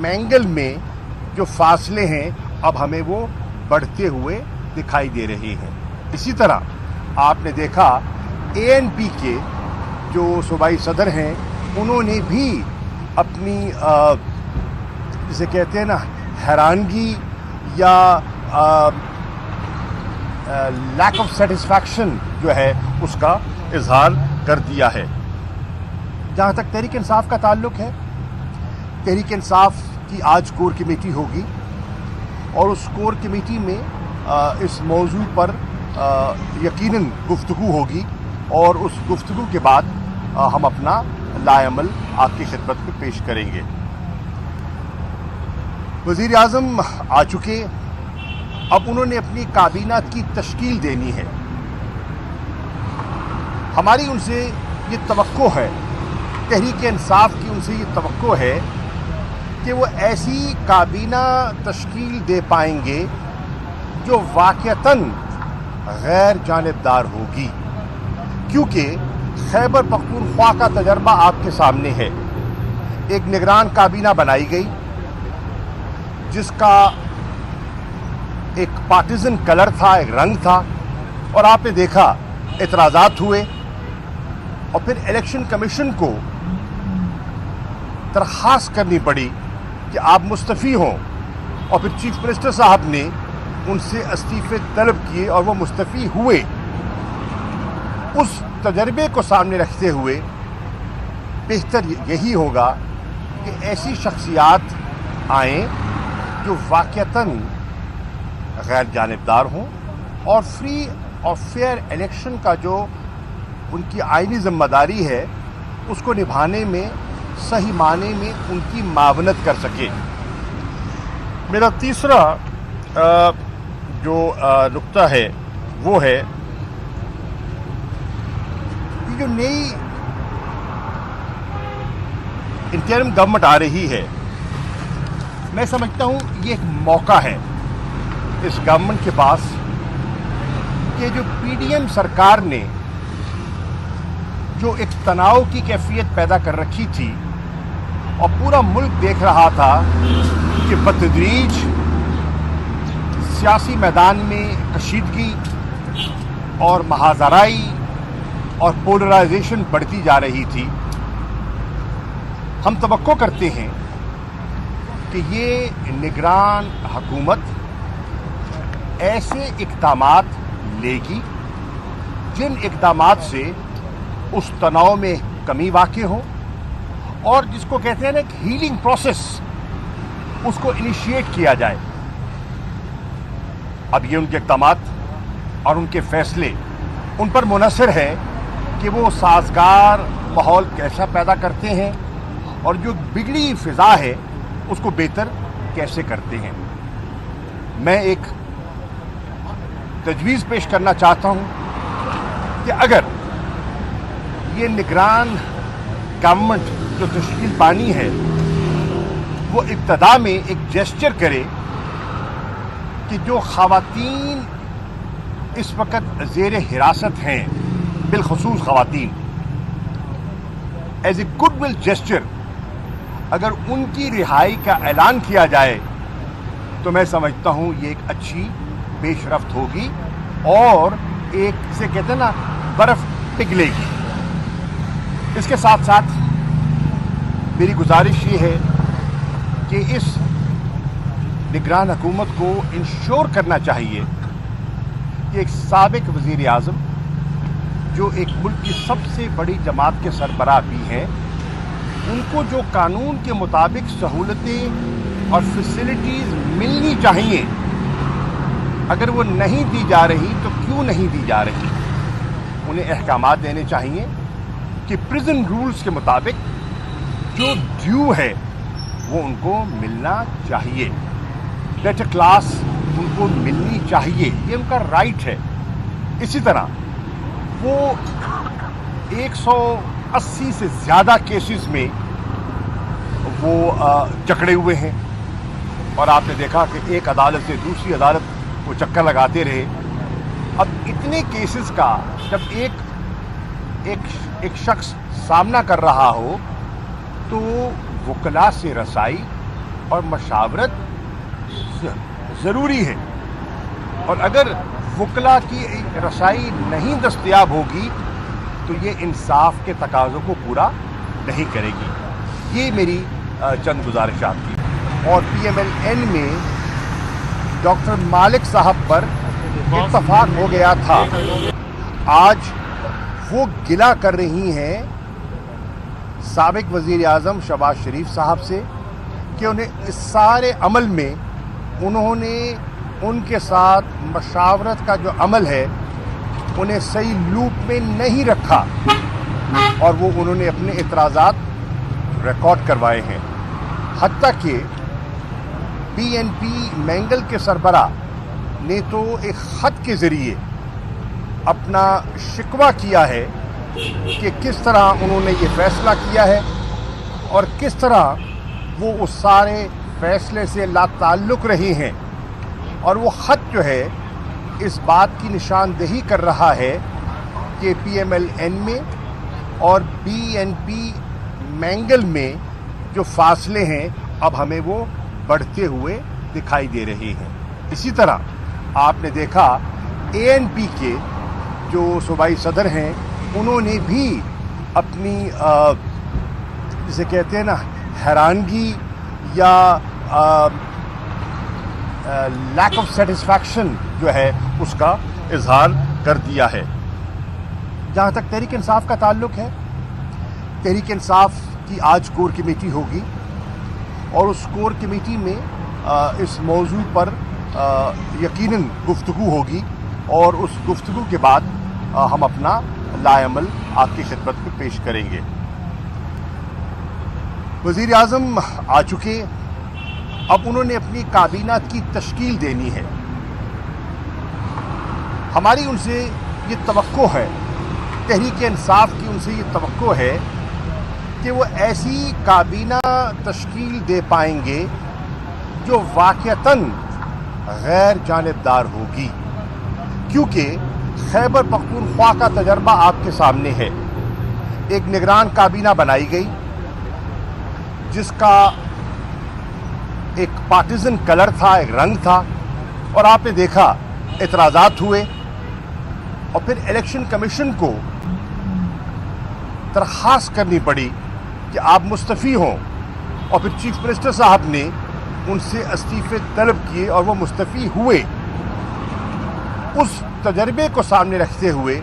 मैंगल में जो फासले हैं अब हमें वो बढ़ते हुए दिखाई दे रहे हैं। इसी तरह आपने देखा ANP के जो सूबाई सदर हैं उन्होंने भी अपनी जिसे कहते हैं ना हैरानगी या लैक ऑफ सेटिस्फैक्शन जो है उसका इजहार कर दिया है। जहाँ तक तहरीक इंसाफ का ताल्लुक़ है, तहरीक इंसाफ की आज कोर कमेटी होगी और उस कोर कमेटी में इस मौजू पर यकीनन गुफ्तगू होगी और उस गुफ्तगू के बाद हम अपना लाएअमल आपकी खिदमत में पेश करेंगे। वज़ीर आज़म आ चुके, अब उन्होंने अपनी काबीना की तश्कील देनी है। हमारी उनसे ये तवक्को है तहरीक इंसाफ की उनसे ये तवक्को है कि वो ऐसी काबीना तश्कील दे पाएंगे जो वाक़तन गैर जानिबदार होगी, क्योंकि खैबर पख्तूनख्वा का तजर्बा आपके सामने है। एक निगरान काबीना बनाई गई जिसका एक पार्टिजन कलर था, एक रंग था, और आपने देखा एतराज़ात हुए और फिर इलेक्शन कमीशन को दरख्वास्त करनी पड़ी कि आप मुस्तफ़ी हों, और फिर चीफ मिनिस्टर साहब ने उनसे इस्तीफ़े तलब किए और वो मुस्तफ़ी हुए। उस तजर्बे को सामने रखते हुए बेहतर यही होगा कि ऐसी शख्सियात आएँ जो वाक़तन गैर जानिबदार हों और फ्री और फेयर इलेक्शन का जो उनकी आइनी ज़िम्मेदारी है उसको निभाने में सही माने में उनकी मावनत कर सके। मेरा तीसरा जो नुक्ता है वो है कि जो नई इंटरिम गवर्नमेंट आ रही है, मैं समझता हूँ ये एक मौका है इस गवर्नमेंट के पास कि जो पीडीएम सरकार ने जो एक तनाव की कैफियत पैदा कर रखी थी और पूरा मुल्क देख रहा था कि बतदरीज सियासी मैदान में कशीदगी और महाजराई और पोलराइजेशन बढ़ती जा रही थी, हम तवक्को करते हैं कि ये निगरान हुकूमत ऐसे इक़दामात लेगी जिन इक़दामात से उस तनाव में कमी वाक़ई हो और जिसको कहते हैं ना एक हीलिंग प्रोसेस, उसको इनिशिएट किया जाए। अब ये उनके इक़दामात और उनके फ़ैसले उन पर मुनहसर है कि वो साज़गार माहौल कैसा पैदा करते हैं और जो बिगड़ी फ़िज़ा है उसको बेहतर कैसे करते हैं। मैं एक तजवीज़ पेश करना चाहता हूँ कि अगर ये निगरान गवर्नमेंट जो तश्कील पानी है वो इब्तदा में एक जेस्चर करे कि जो ख़वातीन इस वक्त ज़ेर हिरासत हैं, बिलखुसूस ख़वातीन, as a good will gesture अगर उनकी रिहाई का ऐलान किया जाए तो मैं समझता हूँ ये एक अच्छी पेशरफ्त होगी और एक से कहते हैं ना बर्फ़ पिघलेगी। इसके साथ साथ मेरी गुजारिश ये है कि इस निगरान हुकूमत को इंश्योर करना चाहिए कि एक साबिक वज़ीर आज़म जो एक मुल्क की सबसे बड़ी जमात के सरबराह भी हैं, उनको जो कानून के मुताबिक सहूलतें और फैसिलिटीज़ मिलनी चाहिए, अगर वो नहीं दी जा रही तो क्यों नहीं दी जा रही, उन्हें अहकामात देने चाहिए कि प्रिजन रूल्स के मुताबिक जो ड्यू है वो उनको मिलना चाहिए, डेटर क्लास उनको मिलनी चाहिए, ये उनका राइट है। इसी तरह वो 180 से ज़्यादा केसेस में वो जकड़े हुए हैं और आपने देखा कि एक अदालत से दूसरी अदालत वो चक्कर लगाते रहे। अब इतने केसेस का जब एक शख्स सामना कर रहा हो तो वकला से रसाई और मशावरत ज़रूरी है, और अगर वकला की रसाई नहीं दस्तयाब होगी तो ये इंसाफ के तकाज़ों को पूरा नहीं करेगी। ये मेरी चंद गुजारिशात थी। और PMLN में डॉक्टर मालिक साहब पर इत्तफाक हो गया था, आज वो गिला कर रही हैं साबिक वज़ीर आज़म शहबाज शरीफ साहब से कि उन्हें इस सारे अमल में उन्होंने उनके साथ मशावरत का जो अमल है उन्हें सही लूप में नहीं रखा और वो उन्होंने अपने इतराज़ात रिकॉर्ड करवाए हैं। हत्ता कि PNP मैंगल के सरबराह ने तो एक ख़त के ज़रिए अपना शिकवा किया है کہ کس طرح انہوں نے یہ فیصلہ کیا ہے اور کس طرح وہ اس سارے فیصلے سے لا تعلق رہی ہیں، اور وہ خط جو ہے اس بات کی نشاندہی کر رہا ہے کہ پی ایم ایل این میں اور بی این پی مینگل میں جو فاصلے ہیں اب ہمیں وہ بڑھتے ہوئے دکھائی دے رہے ہیں۔ اسی طرح آپ نے دیکھا اے این پی کے جو صوبائی صدر ہیں انہوں نے بھی اپنی جسے کہتے ہیں نا حیرانگی یا لیک آف سیٹسفیکشن جو ہے اس کا اظہار کر دیا ہے۔ جہاں تک تحریک انصاف کا تعلق ہے، تحریک انصاف کی آج کور کمیٹی ہوگی اور اس کور کمیٹی میں اس موضوع پر یقیناً گفتگو ہوگی، اور اس گفتگو کے بعد ہم اپنا لائے عمل آپ کی خدمت میں پیش کریں گے۔ وزیر اعظم آ چکے، اب انہوں نے اپنی کابینہ کی تشکیل دینی ہے۔ ہماری ان سے یہ توقع ہے، تحریک انصاف کی ان سے یہ توقع ہے کہ وہ ایسی کابینہ تشکیل دے پائیں گے جو واقعتاً غیر جانبدار ہوگی، کیونکہ خیبر پختونخوا کا تجربہ آپ کے سامنے ہے۔ ایک نگران کابینہ بنائی گئی جس کا ایک پارٹیزن کلر تھا، ایک رنگ تھا، اور آپ نے دیکھا اعتراضات ہوئے، اور پھر الیکشن کمیشن کو درخواست کرنی پڑی کہ آپ مستعفی ہوں، اور پھر چیف منسٹر صاحب نے ان سے استعفے طلب کیے اور وہ مستعفی ہوئے۔ اس تجربے کو سامنے رکھتے ہوئے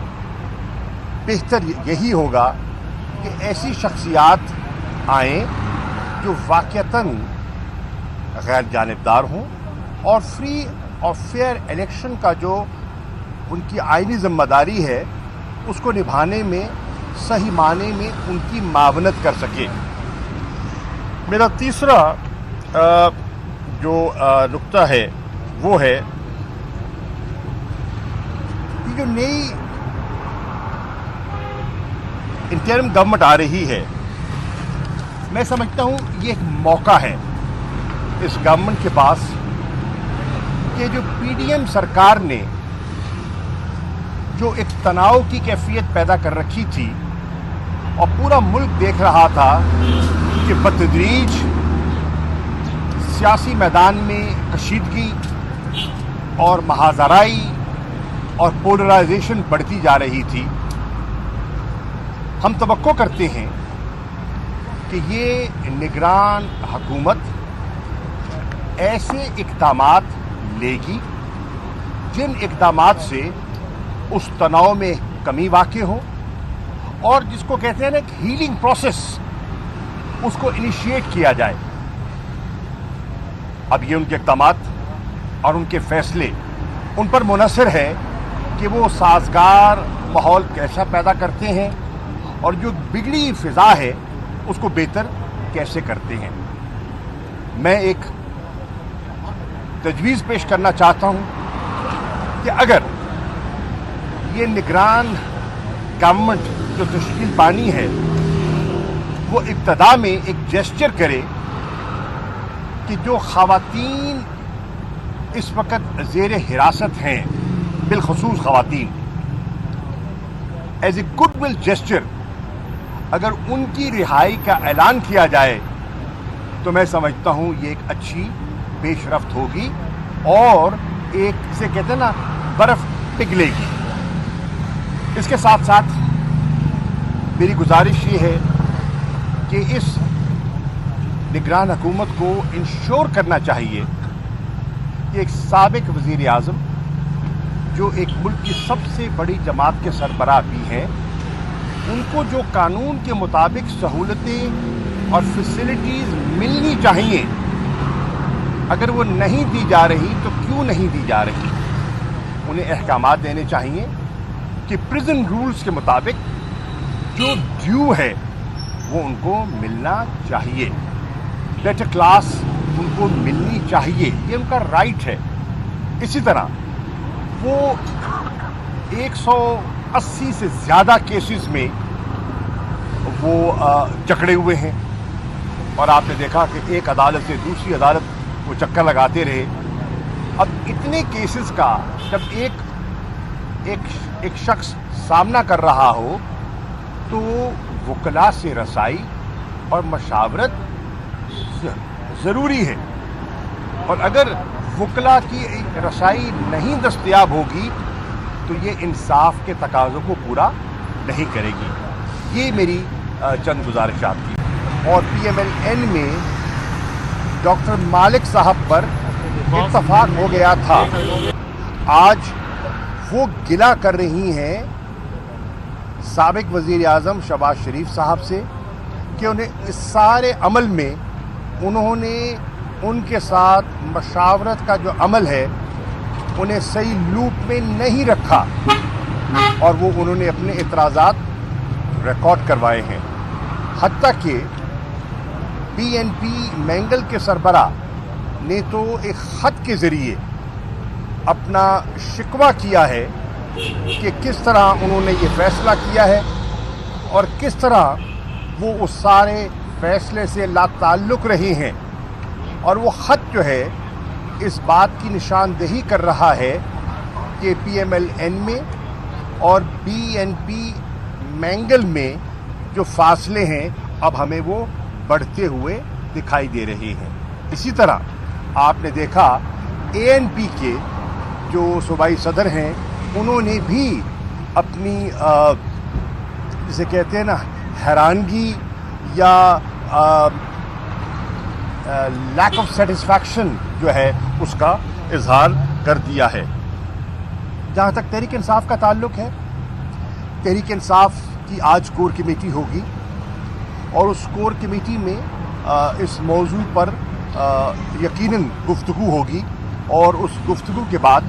بہتر یہی ہوگا کہ ایسی شخصیات آئیں جو واقعتاً غیر جانبدار ہوں، اور فری اور فیئر الیکشن کا جو ان کی آئینی ذمہ داری ہے اس کو نبھانے میں صحیح معنی میں ان کی معاونت کر سکے۔ میرا تیسرا جو نقطہ ہے وہ ہے کہ جو نئی انٹرم گورنمنٹ آ رہی ہے، میں سمجھتا ہوں یہ ایک موقع ہے اس گورنمنٹ کے پاس کہ جو پی ڈی ایم سرکار نے جو ایک تناؤ کی کیفیت پیدا کر رکھی تھی، اور پورا ملک دیکھ رہا تھا کہ بتدریج سیاسی میدان میں کشیدگی اور محاذرائی اور پولرائزیشن بڑھتی جا رہی تھی، ہم توقع کرتے ہیں کہ یہ نگران حکومت ایسے اقدامات لے گی جن اقدامات سے اس تناؤ میں کمی واقع ہو، اور جس کو کہتے ہیں نا ایک ہیلنگ پروسیس، اس کو انیشیٹ کیا جائے۔ اب یہ ان کے اقدامات اور ان کے فیصلے ان پر منحصر ہے کہ وہ سازگار ماحول کیسا پیدا کرتے ہیں اور جو بگڑی فضا ہے اس کو بہتر کیسے کرتے ہیں۔ میں ایک تجویز پیش کرنا چاہتا ہوں کہ اگر یہ نگران گورنمنٹ جو تشکیل پانی ہے وہ ابتدا میں ایک جیسچر کرے کہ جو خواتین اس وقت زیر حراست ہیں، بالخصوص خواتین، as a good will gesture اگر ان کی رہائی کا اعلان کیا جائے تو میں سمجھتا ہوں یہ ایک اچھی پیش رفت ہوگی، اور ایک سے کہتے ہیں نا برف پگھلے گی۔ اس کے ساتھ ساتھ میری گزارش یہ ہے کہ اس نگران حکومت کو انشور کرنا چاہیے کہ ایک سابق وزیر اعظم جو ایک ملک کی سب سے بڑی جماعت کے سربراہ بھی ہیں، ان کو جو قانون کے مطابق سہولتیں اور فیسلٹیز ملنی چاہیے، اگر وہ نہیں دی جا رہی تو کیوں نہیں دی جا رہی، انہیں احکامات دینے چاہیے کہ پریزن رولز کے مطابق جو ڈیو ہے وہ ان کو ملنا چاہیے، بیٹر کلاس ان کو ملنی چاہیے، یہ ان کا رائٹ ہے۔ اسی طرح وہ 80 से ज़्यादा केसेस में वो जकड़े हुए हैं और आपने देखा कि एक अदालत से दूसरी अदालत वो चक्कर लगाते रहे। अब इतने केसेस का जब एक शख्स सामना कर रहा हो तो वकला से रसाई और मशावरत ज़रूरी है, और अगर वकला की रसाई नहीं दस्तयाब होगी तो ये इंसाफ के तकाज़ों को पूरा नहीं करेगी। ये मेरी चंद गुजारिशात थी। और PMLN में डॉक्टर मालिक साहब पर इत्तफाक हो गया था। आज वो गिला कर रही हैं साबिक वज़ीर आज़म शहबाज शरीफ साहब से कि उन्हें इस सारे अमल में उन्होंने उनके साथ मशावरत का जो अमल है उन्हें सही लूप में नहीं रखा, और वो उन्होंने अपने इतराज़ात रिकॉर्ड करवाए हैं। हत्ता कि PNP मैंगल के सरबरा ने तो एक ख़त के ज़रिए अपना शिकवा किया है कि किस तरह उन्होंने ये फ़ैसला किया है और किस तरह वो उस सारे फ़ैसले से लाताल्लुक़ रहे हैं। और वो ख़त जो है इस बात की निशानदेही कर रहा है कि PMLN में और BNP मैंगल में जो फासले हैं अब हमें वो बढ़ते हुए दिखाई दे रहे हैं। इसी तरह आपने देखा ANP के जो सूबाई सदर हैं उन्होंने भी अपनी जिसे कहते हैं ना हैरानगी या लैक ऑफ सेटिस्फैक्शन जो है उसका इजहार कर दिया है। जहाँ तक तहरीक इंसाफ का ताल्लुक़ है, तहरीक इंसाफ की आज कोर कमेटी होगी और उस कोर कमेटी में इस मौजू पर यकीनन गुफ्तगू होगी, और उस गुफ्तगू के बाद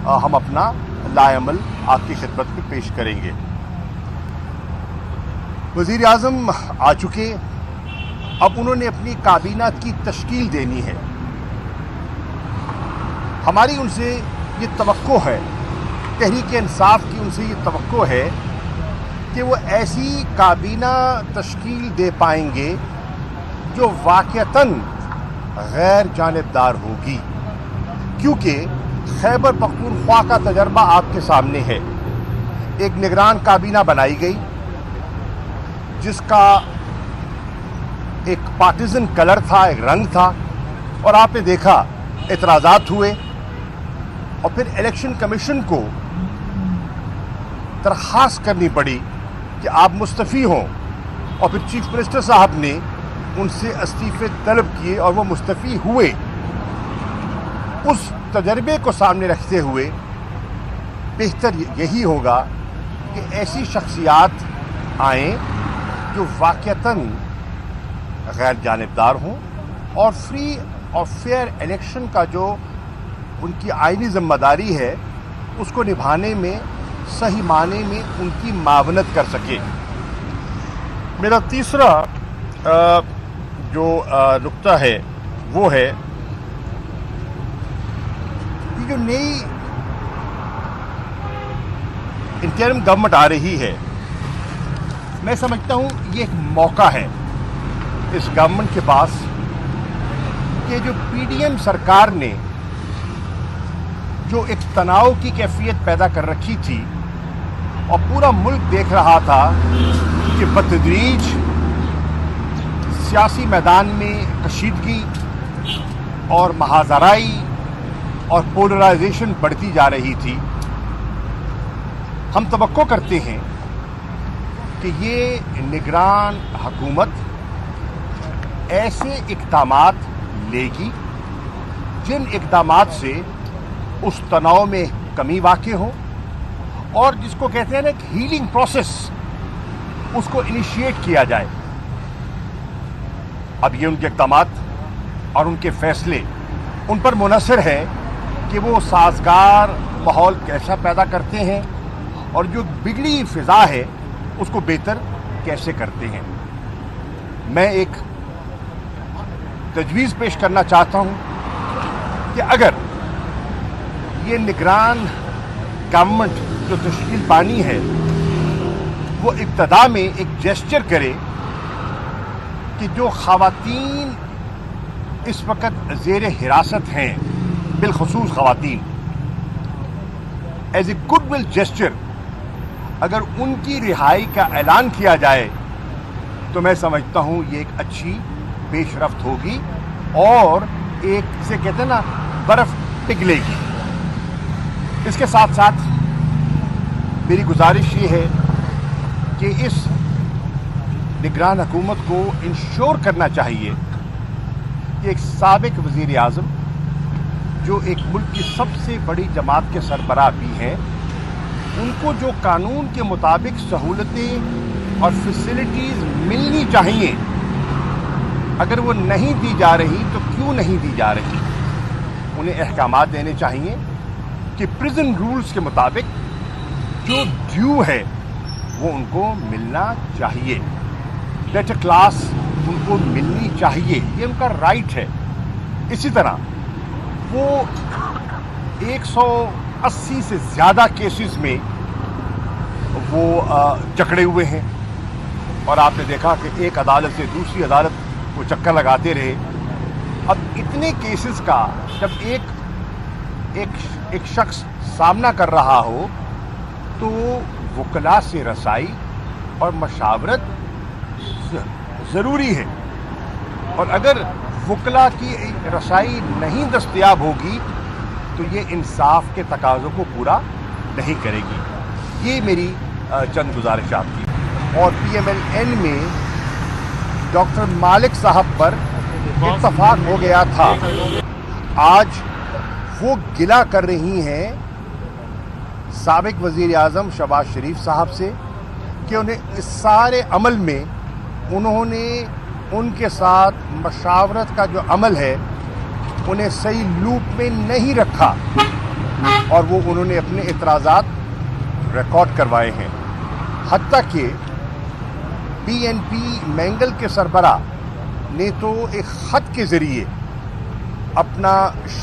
हम अपना लाएअमल आपकी खिदमत में पेश करेंगे। वज़ीर आज़म आ चुके, अब उन्होंने अपनी काबीना की तश्कील देनी है। हमारी उनसे ये तवक्को है, तहरीक इंसाफ की उनसे ये तवक्को है कि वो ऐसी काबीना तश्कील दे पाएंगे जो वाक़तन गैर जानिबदार होगी, क्योंकि खैबर पख्तूनख्वा का तजर्बा आपके सामने है। एक निगरान काबीना बनाई गई जिसका एक पार्टीजन कलर था, एक रंग था, और आपने देखा एतराज़ात हुए, और फिर इलेक्शन कमीशन को दरख्वास्त करनी पड़ी कि आप मुस्तफ़ी हों, और फिर चीफ मिनिस्टर साहब ने उनसे इस्तीफ़े तलब किए और वो मुस्तफ़ी हुए। उस तजर्बे को सामने रखते हुए बेहतर यही होगा कि ऐसी शख्सियात आएँ जो वाक़तन गैर जानिबदार हों और फ्री और फेयर इलेक्शन का जो उनकी आइनी ज़िम्मेदारी है उसको निभाने में सही माने में उनकी मावनत कर सके। मेरा तीसरा जो नुक्ता है वो है कि जो नई इंटरिम गवर्नमेंट आ रही है, मैं समझता हूँ ये एक मौका है इस गवर्नमेंट के पास कि जो PDM सरकार ने जो एक तनाव की कैफियत पैदा कर रखी थी और पूरा मुल्क देख रहा था कि बतदरीज सियासी मैदान में कशीदगी और महाजराई और पोलराइजेशन बढ़ती जा रही थी। हम तवक्को करते हैं कि ये निगरान हुकूमत ऐसे इक़दामात लेगी जिन इक़दामात से उस तनाव में कमी वाक़ई हो, और जिसको कहते हैं ना एक हीलिंग प्रोसेस, उसको इनिशिएट किया जाए। अब ये उनके इक़दामात और उनके फ़ैसले उन पर मुनहसर है कि वो साज़गार माहौल कैसा पैदा करते हैं और जो बिगड़ी फ़िज़ा है उसको बेहतर कैसे करते हैं। मैं एक तजवीज़ पेश करना चाहता हूँ कि अगर ये निगरान गवर्नमेंट जो तश्कील पानी है وہ ابتدا میں ایک جیسچر کرے کہ جو خواتین اس وقت زیر حراست ہیں، بالخصوص خواتین، as a good will gesture اگر ان کی رہائی کا اعلان کیا جائے تو میں سمجھتا ہوں یہ ایک اچھی پیش رفت ہوگی اور ایک جسے کہتے ہیں نا برف پگھلے گی۔ اس کے ساتھ ساتھ میری گزارش یہ ہے کہ اس نگران حکومت کو انشور کرنا چاہیے کہ ایک سابق وزیر اعظم جو ایک ملک کی سب سے بڑی جماعت کے سربراہ بھی ہیں، ان کو جو قانون کے مطابق سہولتیں اور فیسلٹیز ملنی چاہیے، اگر وہ نہیں دی جا رہی تو کیوں نہیں دی جا رہی، انہیں احکامات دینے چاہیے کہ پریزن رولز کے مطابق جو ڈیو ہے وہ ان کو ملنا چاہیے، بیٹر کلاس ان کو ملنی چاہیے، یہ ان کا رائٹ ہے۔ اسی طرح وہ 180 سے زیادہ کیسز میں وہ جکڑے ہوئے ہیں اور آپ نے دیکھا کہ ایک عدالت سے دوسری عدالت وہ چکر لگاتے رہے۔ اب اتنے کیسز کا جب ایک شخص سامنا کر رہا ہو تو وکلاء سے رسائی اور مشاورت ضروری ہے، اور اگر وکلاء کی رسائی نہیں دستیاب ہوگی تو یہ انصاف کے تقاضوں کو پورا نہیں کرے گی۔ یہ میری چند گزارشات تھی۔ اور پی ایم ایل این میں ڈاکٹر مالک صاحب پر اتفاق ہو گیا تھا، آج وہ گلہ کر رہی ہیں سابق وزیر اعظم شہباز شریف صاحب سے کہ انہیں اس سارے عمل میں انہوں نے ان کے ساتھ مشاورت کا جو عمل ہے انہیں صحیح لوپ میں نہیں رکھا، اور وہ انہوں نے اپنے اعتراضات ریکارڈ کروائے ہیں۔ حتیٰ کہ پی این پی مینگل کے سربراہ نے تو ایک خط کے ذریعے اپنا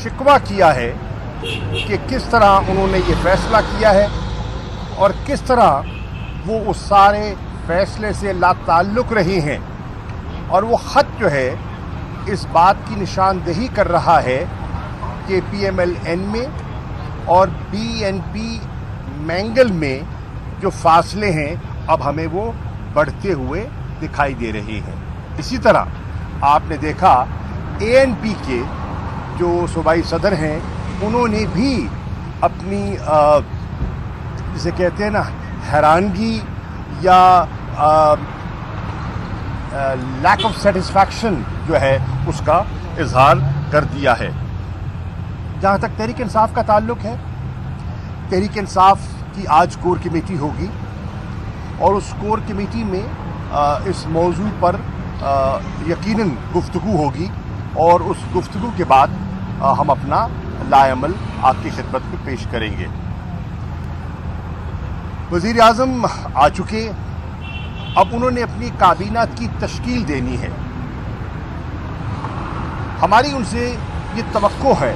شکوہ کیا ہے کہ کس طرح انہوں نے یہ فیصلہ کیا ہے اور کس طرح وہ اس سارے فیصلے سے لا تعلق رہے ہیں، اور وہ خط جو ہے اس بات کی نشاندہی کر رہا ہے کہ پی ایم ایل این میں اور بی این پی مینگل میں جو فاصلے ہیں اب ہمیں وہ بڑھتے ہوئے دکھائی دے رہے ہیں۔ اسی طرح آپ نے دیکھا اے این پی کے جو صوبائی صدر ہیں انہوں نے بھی اپنی جسے کہتے ہیں نا حیرانگی یا لیک آف سیٹسفیکشن جو ہے اس کا اظہار کر دیا ہے۔ جہاں تک تحریک انصاف کا تعلق ہے، تحریک انصاف کی آج کور کمیٹی ہوگی اور اس کور کمیٹی میں اس موضوع پر یقیناً گفتگو ہوگی، اور اس گفتگو کے بعد ہم اپنا لائے عمل آپ کی خدمت میں پیش کریں گے۔ وزیر اعظم آ چکے، اب انہوں نے اپنی کابینہ کی تشکیل دینی ہے۔ ہماری ان سے یہ توقع ہے،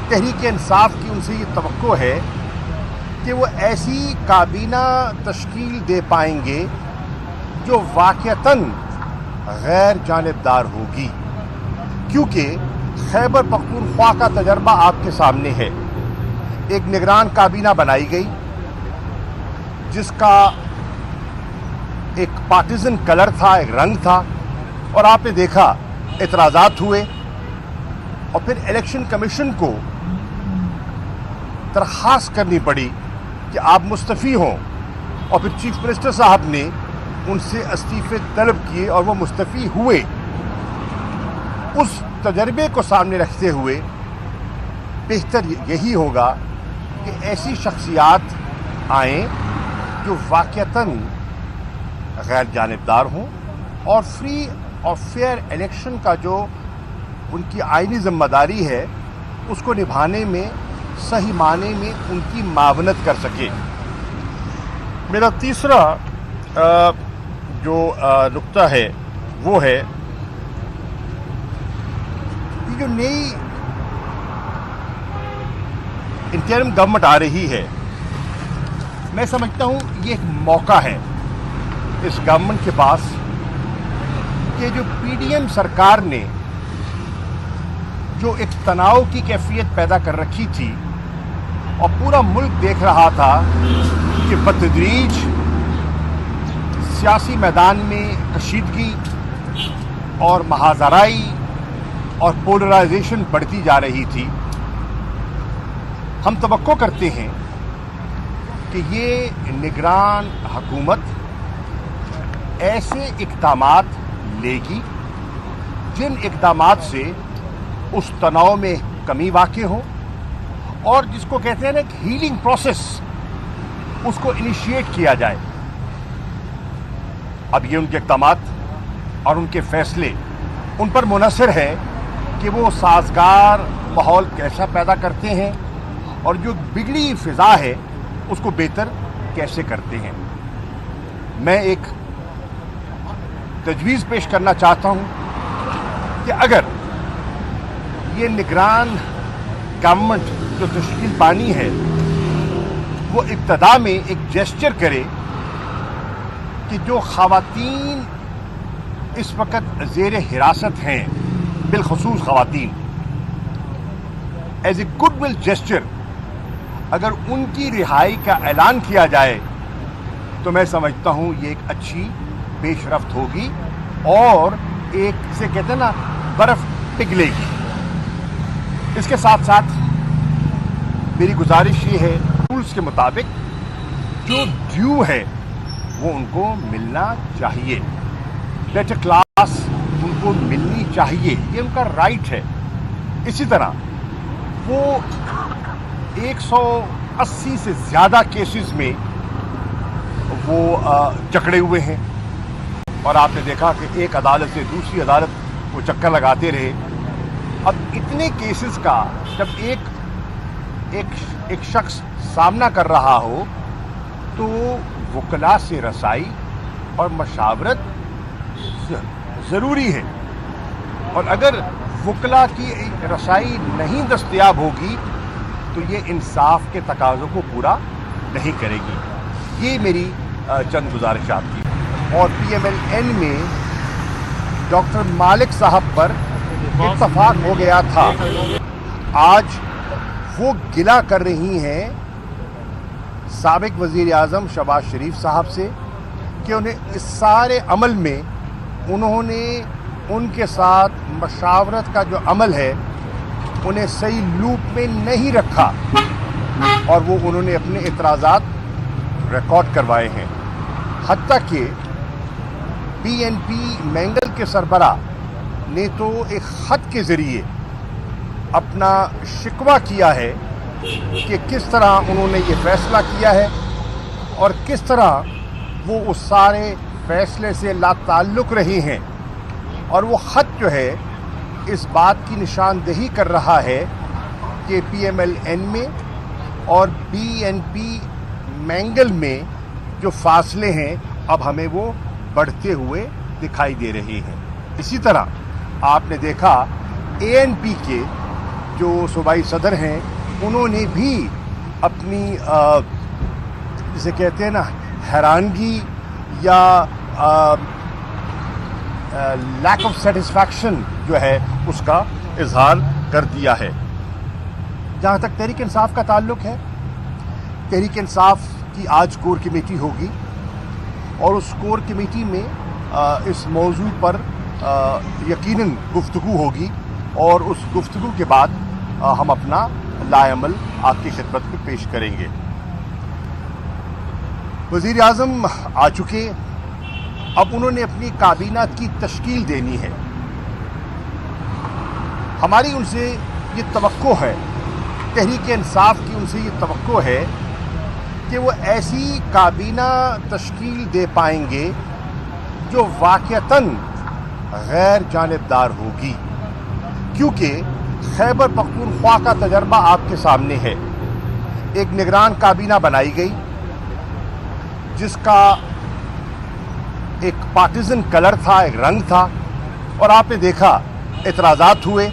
تحریک انصاف کی ان سے یہ توقع ہے کہ وہ ایسی کابینہ تشکیل دے پائیں گے جو واقعتاً غیر جانبدار ہوگی، کیونکہ خیبر پختونخوا کا تجربہ آپ کے سامنے ہے۔ ایک نگران کابینہ بنائی گئی جس کا ایک پارٹیزن کلر تھا، ایک رنگ تھا، اور آپ نے دیکھا اعتراضات ہوئے، اور پھر الیکشن کمیشن کو درخواست کرنی پڑی کہ آپ مستعفی ہوں، اور پھر چیف منسٹر صاحب نے ان سے استعفے طلب کیے اور وہ مستعفی ہوئے۔ اس تجربے کو سامنے رکھتے ہوئے بہتر یہی ہوگا کہ ایسی شخصیات آئیں جو واقعتاً غیر جانبدار ہوں اور فری اور فیئر الیکشن کا جو ان کی آئینی ذمہ داری ہے اس کو نبھانے میں صحیح معنی میں ان کی معاونت کر سکے۔ میرا تیسرا جو نقطہ ہے وہ ہے یہ جو نئی انٹرم گورنمنٹ آ رہی ہے، میں سمجھتا ہوں یہ ایک موقع ہے इस गवर्नमेंट के पास कि जो पीडीएम सरकार ने जो एक तनाव की कैफियत पैदा कर रखी थी और पूरा मुल्क देख रहा था कि बतदरीज सियासी मैदान में कशीदगी और महाजराई और पोलराइजेशन बढ़ती जा रही थी। हम तवक्को करते हैं कि ये निगरान हुकूमत ऐसे इक़दामात लेगी जिन इक़दामात से उस तनाव में कमी वाक़ई हो और जिसको कहते हैं ना कि हीलिंग प्रोसेस, उसको इनिशिएट किया जाए। अब ये उनके इक़दामात और उनके फैसले उन पर मुनहसर है कि वो साजगार माहौल कैसा पैदा करते हैं और जो बिगड़ी फ़िज़ा है उसको बेहतर कैसे करते हैं। मैं एक तजवीज़ पेश करना चाहता हूँ कि अगर ये निगरान गवर्नमेंट जो तश्कील पानी है वो इब्तदा में एक जेस्चर करे कि जो ख़वातीन इस वक्त ज़ेर हिरासत हैं, बिलखसूस ख़वातीन, as a good will gesture अगर उनकी रिहाई का ऐलान किया जाए तो मैं समझता हूँ ये एक अच्छी पेशरफ्त होगी और एक से कहते हैं ना बर्फ़ पिघलेगी। इसके साथ साथ मेरी गुजारिश ये है, रूल्स के मुताबिक जो ड्यू है वो उनको मिलना चाहिए, बेटर क्लास उनको मिलनी चाहिए, ये उनका राइट है। इसी तरह वो 180 से ज़्यादा केसेस में वो जकड़े हुए हैं और आपने देखा कि एक अदालत से दूसरी अदालत वो चक्कर लगाते रहे। अब इतने केसेस का जब एक शख्स सामना कर रहा हो तो वकला से रसाई और मशावरत ज़रूरी है, और अगर वकला की रसाई नहीं दस्तयाब होगी तो ये इंसाफ के तकाज़ों को पूरा नहीं करेगी। ये मेरी चंद गुजारिशात थी। और PMLN में डॉक्टर मालिक साहब पर इत्तफाक हो गया था। आज वो गिला कर रही हैं साबिक वज़ीर आज़म शहबाज शरीफ साहब से कि उन्हें इस सारे अमल में उन्होंने उनके साथ मशावरत का जो अमल है उन्हें सही लूप में नहीं रखा और वो उन्होंने अपने एतराज़ात रिकॉर्ड करवाए हैं। हत्ता कि PNP मैंगल के सरबरा ने तो एक ख़त के ज़रिए अपना शिकवा किया है कि किस तरह उन्होंने ये फ़ैसला किया है और किस तरह वो उस सारे फ़ैसले से लाताल्लुक़ रही हैं। और वो ख़त जो है इस बात की निशानदेही कर रहा है कि PMLN में और BNP मैंगल में जो फासले हैं अब हमें वो बढ़ते हुए दिखाई दे रहे हैं। इसी तरह आपने देखा ANP के जो सूबाई सदर हैं उन्होंने भी अपनी जिसे कहते हैं ना हैरानगी या लैक ऑफ सेटिस्फैक्शन जो है उसका इजहार कर दिया है। जहाँ तक तहरीक इंसाफ का ताल्लुक़ है, तहरीक इंसाफ की आज कोर कमेटी होगी और उस कोर कमेटी में इस मौजू पर यकीनन गुफ्तगू होगी और उस गुफ्तगू के बाद हम अपना लाएअमल आपकी खिदमत में पेश करेंगे। वज़ीर आज़म आ चुके, अब उन्होंने अपनी काबीना की तश्कील देनी है। हमारी उनसे ये तवक्को है, तहरीक इंसाफ की उनसे ये तवक्को है कि वो ऐसी काबीना तश्कील दे पाएंगे जो वाक़तन गैर जानिबदार होगी, क्योंकि खैबर पख्तूनख्वा का तजर्बा आपके सामने है। एक निगरान काबीना बनाई गई जिसका एक पार्टीजन कलर था, एक रंग था, और आपने देखा एतराज़ात हुए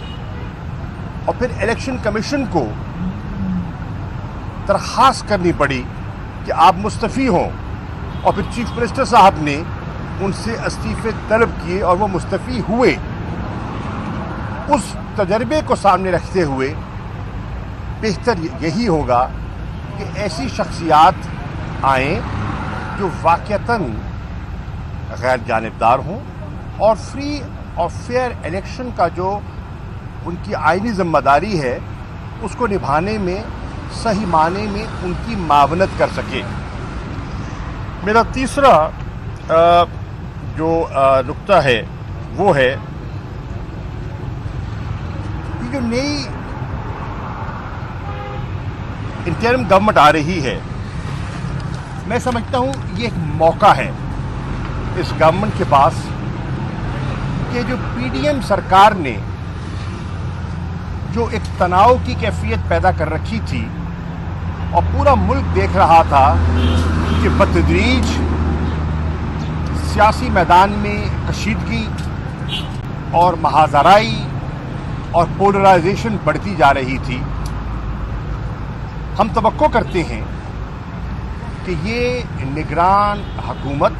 और फिर इलेक्शन कमीशन को दरख्वास्त करनी पड़ी कि आप मुस्तफ़ी हों, और फिर चीफ मिनिस्टर साहब ने ان سے استعفے طلب کیے اور وہ مستعفی ہوئے، اس تجربے کو سامنے رکھتے ہوئے بہتر یہی ہوگا کہ ایسی شخصیات آئیں جو واقعتاً غیر جانبدار ہوں اور فری اور فیئر الیکشن کا جو ان کی آئینی ذمہ داری ہے اس کو نبھانے میں صحیح معنی میں ان کی معاونت کر سکے۔ میرا تیسرا جو نقطہ ہے وہ ہے کہ جو نئی انٹرم گورنمنٹ آ رہی ہے، میں سمجھتا ہوں یہ ایک موقع ہے اس گورنمنٹ کے پاس کہ جو پی ڈی ایم سرکار نے جو ایک تناؤ کی کیفیت پیدا کر رکھی تھی اور پورا ملک دیکھ رہا تھا کہ بتدریج سیاسی میدان میں کشیدگی اور محاذرائی اور پولرائزیشن بڑھتی جا رہی تھی، ہم توقع کرتے ہیں کہ یہ نگران حکومت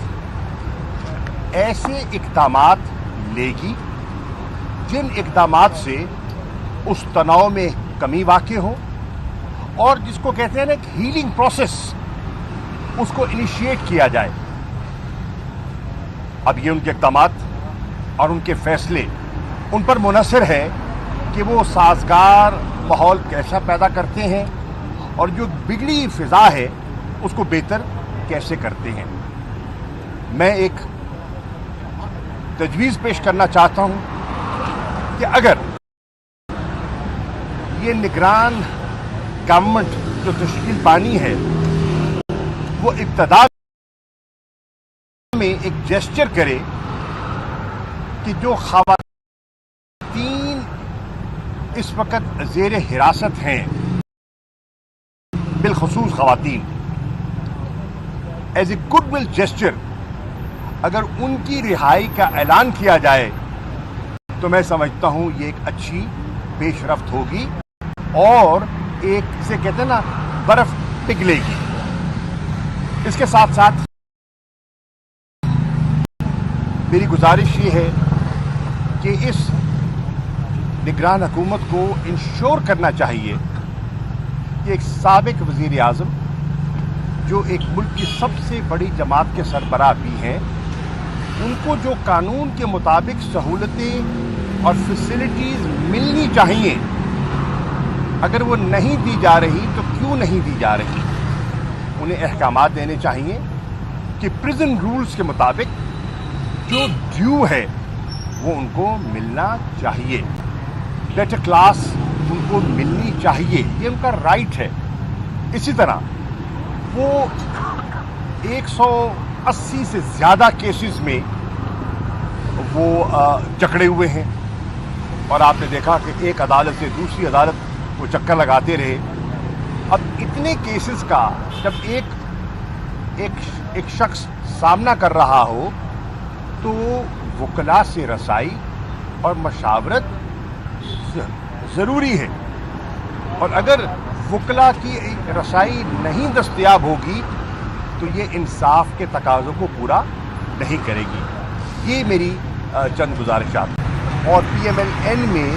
ایسے اقدامات لے گی جن اقدامات سے اس تناؤ میں کمی واقع ہو اور جس کو کہتے ہیں نا ایک ہیلنگ پروسیس، اس کو انیشیٹ کیا جائے۔ اب یہ ان کے اقدامات اور ان کے فیصلے ان پر منحصر ہے کہ وہ سازگار ماحول کیسا پیدا کرتے ہیں اور جو بگڑی فضا ہے اس کو بہتر کیسے کرتے ہیں۔ میں ایک تجویز پیش کرنا چاہتا ہوں کہ اگر یہ نگران گورنمنٹ جو تشکیل پانی ہے وہ ابتدا میں ایک جیسچر کرے کہ جو خواتین اس وقت زیر حراست ہیں، بالخصوص خواتین، as a good will gesture اگر ان کی رہائی کا اعلان کیا جائے تو میں سمجھتا ہوں یہ ایک اچھی پیش رفت ہوگی اور ایک سے کہتے ہیں نا برف پگھلے گی۔ اس کے ساتھ ساتھ میری گزارش یہ ہے کہ اس نگران حکومت کو انشور کرنا چاہیے کہ ایک سابق وزیر اعظم جو ایک ملک کی سب سے بڑی جماعت کے سربراہ بھی ہیں، ان کو جو قانون کے مطابق سہولتیں اور فیسلٹیز ملنی چاہیے، اگر وہ نہیں دی جا رہی تو کیوں نہیں دی جا رہی، انہیں احکامات دینے چاہیے کہ پرزن رولز کے مطابق جو ڈیو ہے وہ ان کو ملنا چاہیے، بیٹر کلاس ان کو ملنی چاہیے، یہ ان کا رائٹ ہے۔ اسی طرح وہ 180 سے زیادہ کیسز میں وہ جکڑے ہوئے ہیں اور آپ نے دیکھا کہ ایک عدالت سے دوسری عدالت وہ چکر لگاتے رہے۔ اب اتنے کیسز کا جب ایک شخص سامنا کر رہا ہو تو وکلاء سے رسائی اور مشاورت ضروری ہے، اور اگر وکلاء کی رسائی نہیں دستیاب ہوگی تو یہ انصاف کے تقاضوں کو پورا نہیں کرے گی۔ یہ میری چند گزارشات۔ اور پی ایم ایل این میں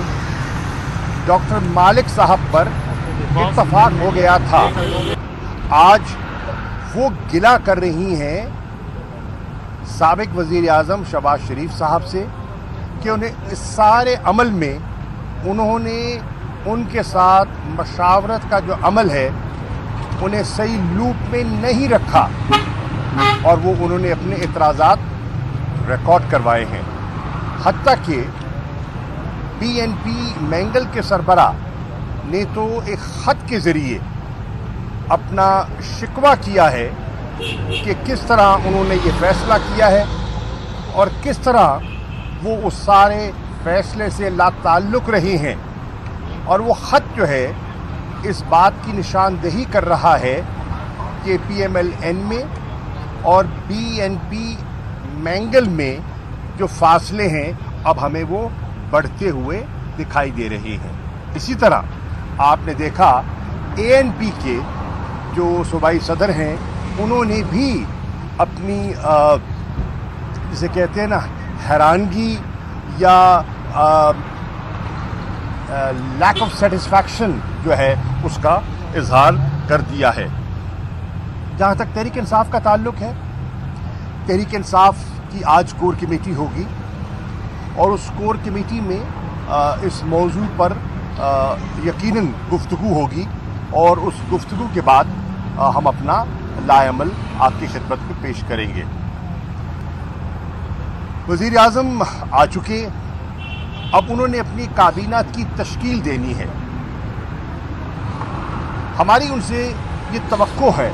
ڈاکٹر مالک صاحب پر اتفاق ہو گیا تھا، آج وہ گلہ کر رہی ہیں سابق وزیر اعظم شہباز شریف صاحب سے کہ انہیں اس سارے عمل میں انہوں نے ان کے ساتھ مشاورت کا جو عمل ہے انہیں صحیح لوپ میں نہیں رکھا، اور وہ انہوں نے اپنے اعتراضات ریکارڈ کروائے ہیں۔ حتیٰ کہ بی این پی مینگل کے سربراہ نے تو ایک خط کے ذریعے اپنا شکوہ کیا ہے کہ کس طرح انہوں نے یہ فیصلہ کیا ہے اور کس طرح وہ اس سارے فیصلے سے لا تعلق رہی ہیں، اور وہ خط جو ہے اس بات کی نشاندہی کر رہا ہے کہ پی ایم ایل این میں اور بی این پی مینگل میں جو فاصلے ہیں اب ہمیں وہ بڑھتے ہوئے دکھائی دے رہے ہیں۔ اسی طرح آپ نے دیکھا اے این پی کے جو صوبائی صدر ہیں انہوں نے بھی اپنی जिसे कहते हैं ना हैरानगी या लैक ऑफ सेटिस्फैक्शन जो है उसका इजहार कर दिया है। जहाँ तक तहरीक इंसाफ का ताल्लुक़ है, तहरीक इंसाफ की आज कोर कमेटी होगी और उस कोर कमेटी में इस मौजू पर यकीनन गुफ्तगू होगी और उस गुफ्तगू के बाद हम अपना लाएअमल आपकी खिदमत में पेश करेंगे। वज़ीर आज़म आ चुके, अब उन्होंने अपनी काबीना की तश्कील देनी है। हमारी उनसे ये तवक्को है,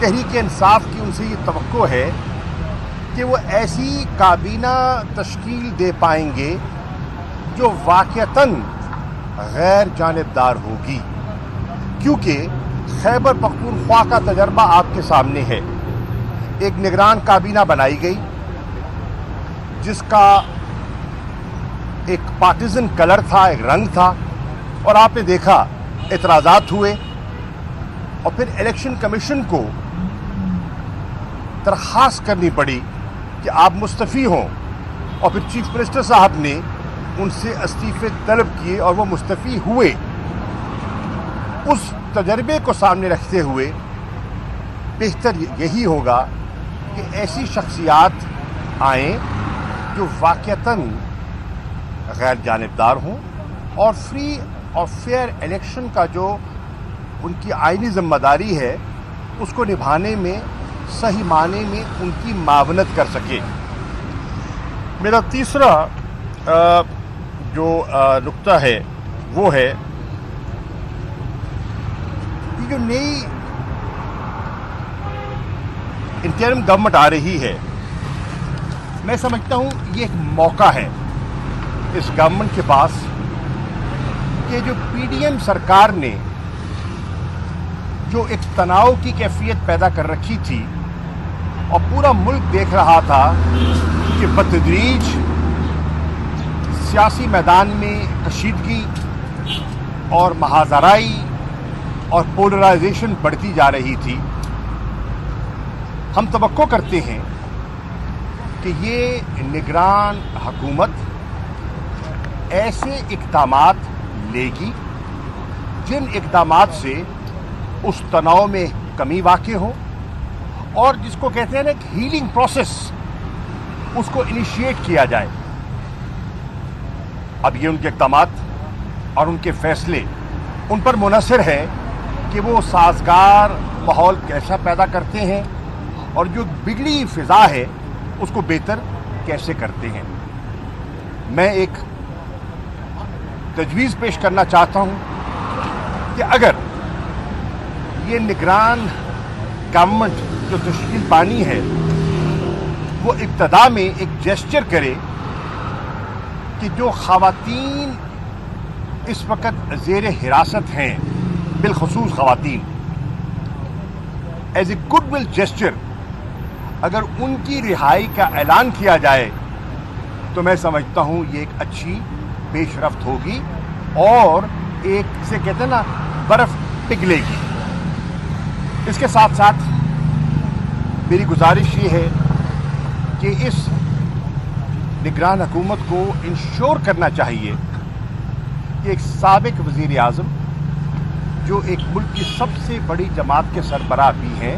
तहरीक इंसाफ की उनसे ये तवक्को है कि वो ऐसी काबीना तश्कील दे पाएंगे जो वाक़अतन गैर जानिबदार होगी, क्योंकि खैबर पख्तूनख्वा का तजर्बा आपके सामने है। एक निगरान काबीना बनाई गई जिसका एक पार्टिजन कलर था, एक रंग था, और आपने देखा एतराज़ात हुए और फिर इलेक्शन कमीशन को दरख्वास्त करनी पड़ी कि आप मुस्तफ़ी हों, और फिर चीफ मिनिस्टर साहब ने उनसे इस्तीफ़े तलब किए और वो मुस्तफ़ी हुए। उस तजर्बे को सामने रखते हुए बेहतर यही होगा कि ऐसी शख्सियात आएँ जो वाक़अतन गैर जानिबदार हों और फ्री और फेयर इलेक्शन का जो उनकी आइनी ज़िम्मेदारी है उसको निभाने में सही माने में उनकी मावनत कर सके। मेरा तीसरा जो नुक्ता है वो है कि जो नई इंटरिम गवर्नमेंट आ रही है, मैं समझता हूँ ये एक मौका है इस गवर्नमेंट के पास कि जो पीडीएम सरकार ने जो एक तनाव की कैफियत पैदा कर रखी थी और पूरा मुल्क देख रहा था कि बतदरीज सियासी मैदान में कशीदगी और महाजराई और पोलराइजेशन बढ़ती जा रही थी, हम तवक्को करते हैं कि ये निगरान हुकूमत ऐसे इक़दामात लेगी जिन इक़दामात से उस तनाव में कमी वाक़ई हो और जिसको कहते हैं ना एक हीलिंग प्रोसेस, उसको इनिशिएट किया जाए। अब ये उनके इक़दामात और उनके फ़ैसले उन पर मुनहसर है कि वो साज़गार माहौल कैसा पैदा करते हैं और जो बिगड़ी फ़िज़ा है उसको बेहतर कैसे करते हैं। मैं एक तजवीज़ पेश करना चाहता हूँ कि अगर ये निगरान गवर्नमेंट जो तश्कील पानी है वो इब्तदा में एक जेस्चर करे कि जो ख़वातीन इस वक्त ज़ेर हिरासत हैं, बिलखसूस ख़वातीन, एज ए गुडविल जेस्चर अगर उनकी रिहाई का ऐलान किया जाए तो मैं समझता हूँ ये एक अच्छी पेशरफ्त होगी और एक से कहते हैं ना बर्फ़ पिघलेगी। इसके साथ साथ मेरी गुजारिश ये है कि इस निगरान हुकूमत को इंश्योर करना चाहिए कि एक साबिक वज़ीर आज़म जो एक मुल्क की सबसे बड़ी जमात के सरबराह भी हैं,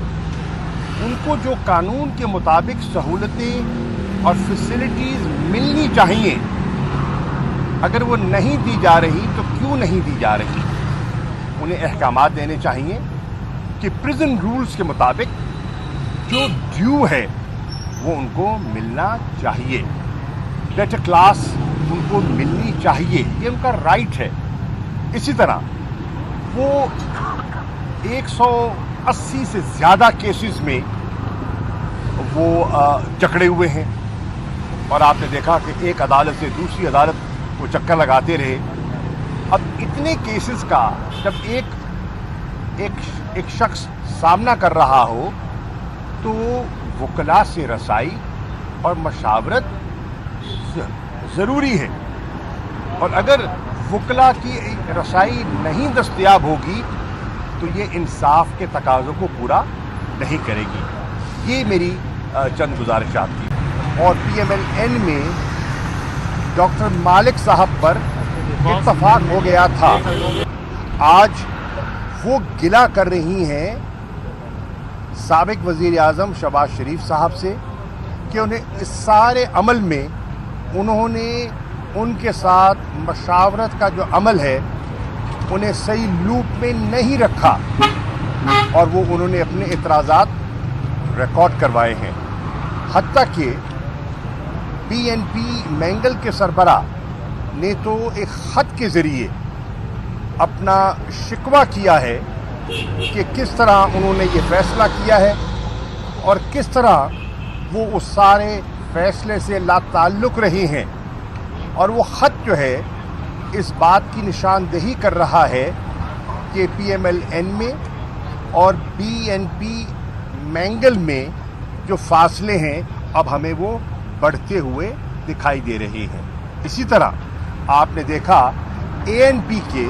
उनको जो कानून के मुताबिक सहूलतें और फैसिलिटीज़ मिलनी चाहिए, अगर वो नहीं दी जा रही तो क्यों नहीं दी जा रही, उन्हें अहकामात देने चाहिए कि प्रिजन रूल्स के मुताबिक जो ड्यू है वो उनको मिलना चाहिए, डेटर क्लास उनको मिलनी चाहिए, ये उनका राइट है। इसी तरह वो 180 से ज़्यादा केसेस में वो जकड़े हुए हैं और आपने देखा कि एक अदालत से दूसरी अदालत वो चक्कर लगाते रहे। अब इतने केसेस का जब एक शख्स सामना कर रहा हो तो वकला से रसाई और मशावरत ज़रूरी है, और अगर वकला की रसाई नहीं दस्तयाब होगी तो ये इंसाफ के तकाज़ों को पूरा नहीं करेगी। ये मेरी चंद गुजारिशात थी। और PMLN में डॉक्टर मालिक साहब पर इत्तफाक हो गया था। आज वो गिला कर रही हैं साबिक वज़ीर आज़म शहबाज शरीफ साहब से कि उन्हें इस सारे अमल में उन्होंने उनके साथ मशावरत का जो अमल है उन्हें सही लूप में नहीं रखा और वो उन्होंने अपने इतराज़ात रिकॉर्ड करवाए हैं। हत्ता कि PNP मैंगल के सरबरा ने तो एक ख़त के ज़रिए अपना शिकवा किया है कि किस तरह उन्होंने ये फ़ैसला किया है और किस तरह वो उस सारे फ़ैसले से लाताल्लुक़ रहे हैं। और वो ख़त जो है इस बात की निशानदेही कर रहा है कि PMLN में और BNP मैंगल में जो फासले हैं अब हमें वो बढ़ते हुए दिखाई दे रहे हैं। इसी तरह आपने देखा ANP के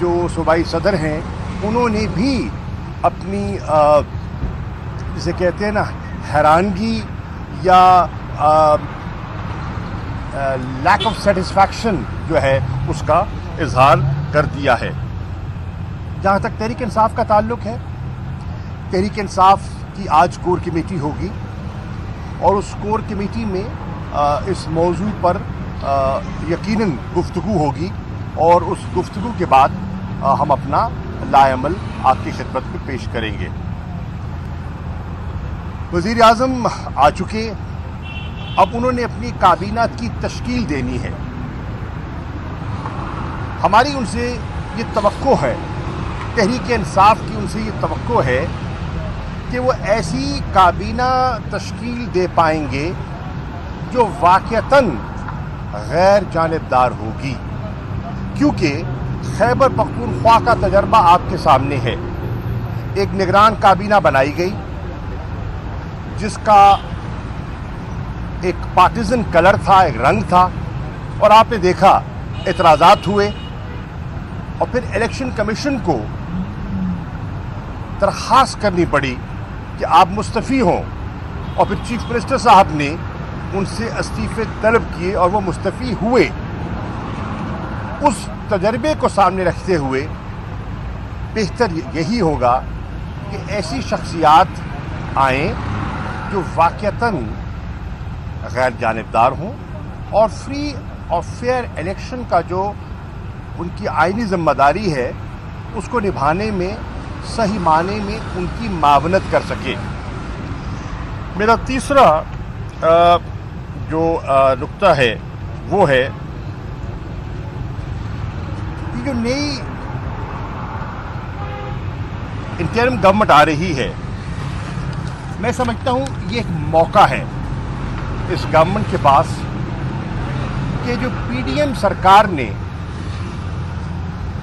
जो सूबाई सदर हैं उन्होंने भी अपनी जिसे कहते हैं ना हैरानगी या लैक ऑफ सेटिस्फैक्शन जो है उसका इजहार कर दिया है। जहाँ तक तहरीक इंसाफ का ताल्लुक़ है, तहरीक इंसाफ की आज कोर कमेटी होगी और उस कोर कमेटी में इस मौजू पर यकीनन गुफ्तगू होगी और उस गुफ्तगू के बाद हम अपना लाएमल आपकी खिदमत में पेश करेंगे। वज़ीर आज़म आ चुके, अब उन्होंने अपनी काबीना की तश्कील देनी है। हमारी उनसे ये तवक्को है, तहरीक इंसाफ की उनसे ये तवक्को है कि वो ऐसी काबीना तश्कील दे पाएंगे जो वाक़अतन गैर जानिबदार होगी, क्योंकि खैबर पख्तूनख्वा का तजर्बा आपके सामने है। एक निगरान काबीना बनाई गई जिसका एक पार्टिजन कलर था, एक रंग था, और आपने देखा एतराज़ात हुए और फिर इलेक्शन कमीशन को दरख्वास्त करनी पड़ी कि आप मुस्तफ़ी हों और फिर चीफ मिनिस्टर साहब ने उनसे इस्तीफ़े तलब किए और वो मुस्तफ़ी हुए। उस तजर्बे को सामने रखते हुए बेहतर यही होगा कि ऐसी शख्सियात आएँ जो वाक़अतन गैर जानिबदार हों और फ्री और फेयर इलेक्शन का जो उनकी आइनी ज़िम्मेदारी है उसको निभाने में सही माने में उनकी मावनत कर सके। मेरा तीसरा जो नुक्ता है वो है कि जो नई इंटरिम गवर्नमेंट आ रही है, मैं समझता हूँ ये एक मौका है इस गवर्नमेंट के पास कि जो PDM सरकार ने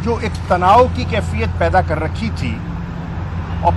जो एक तनाव की कैफियत पैदा कर रखी थी और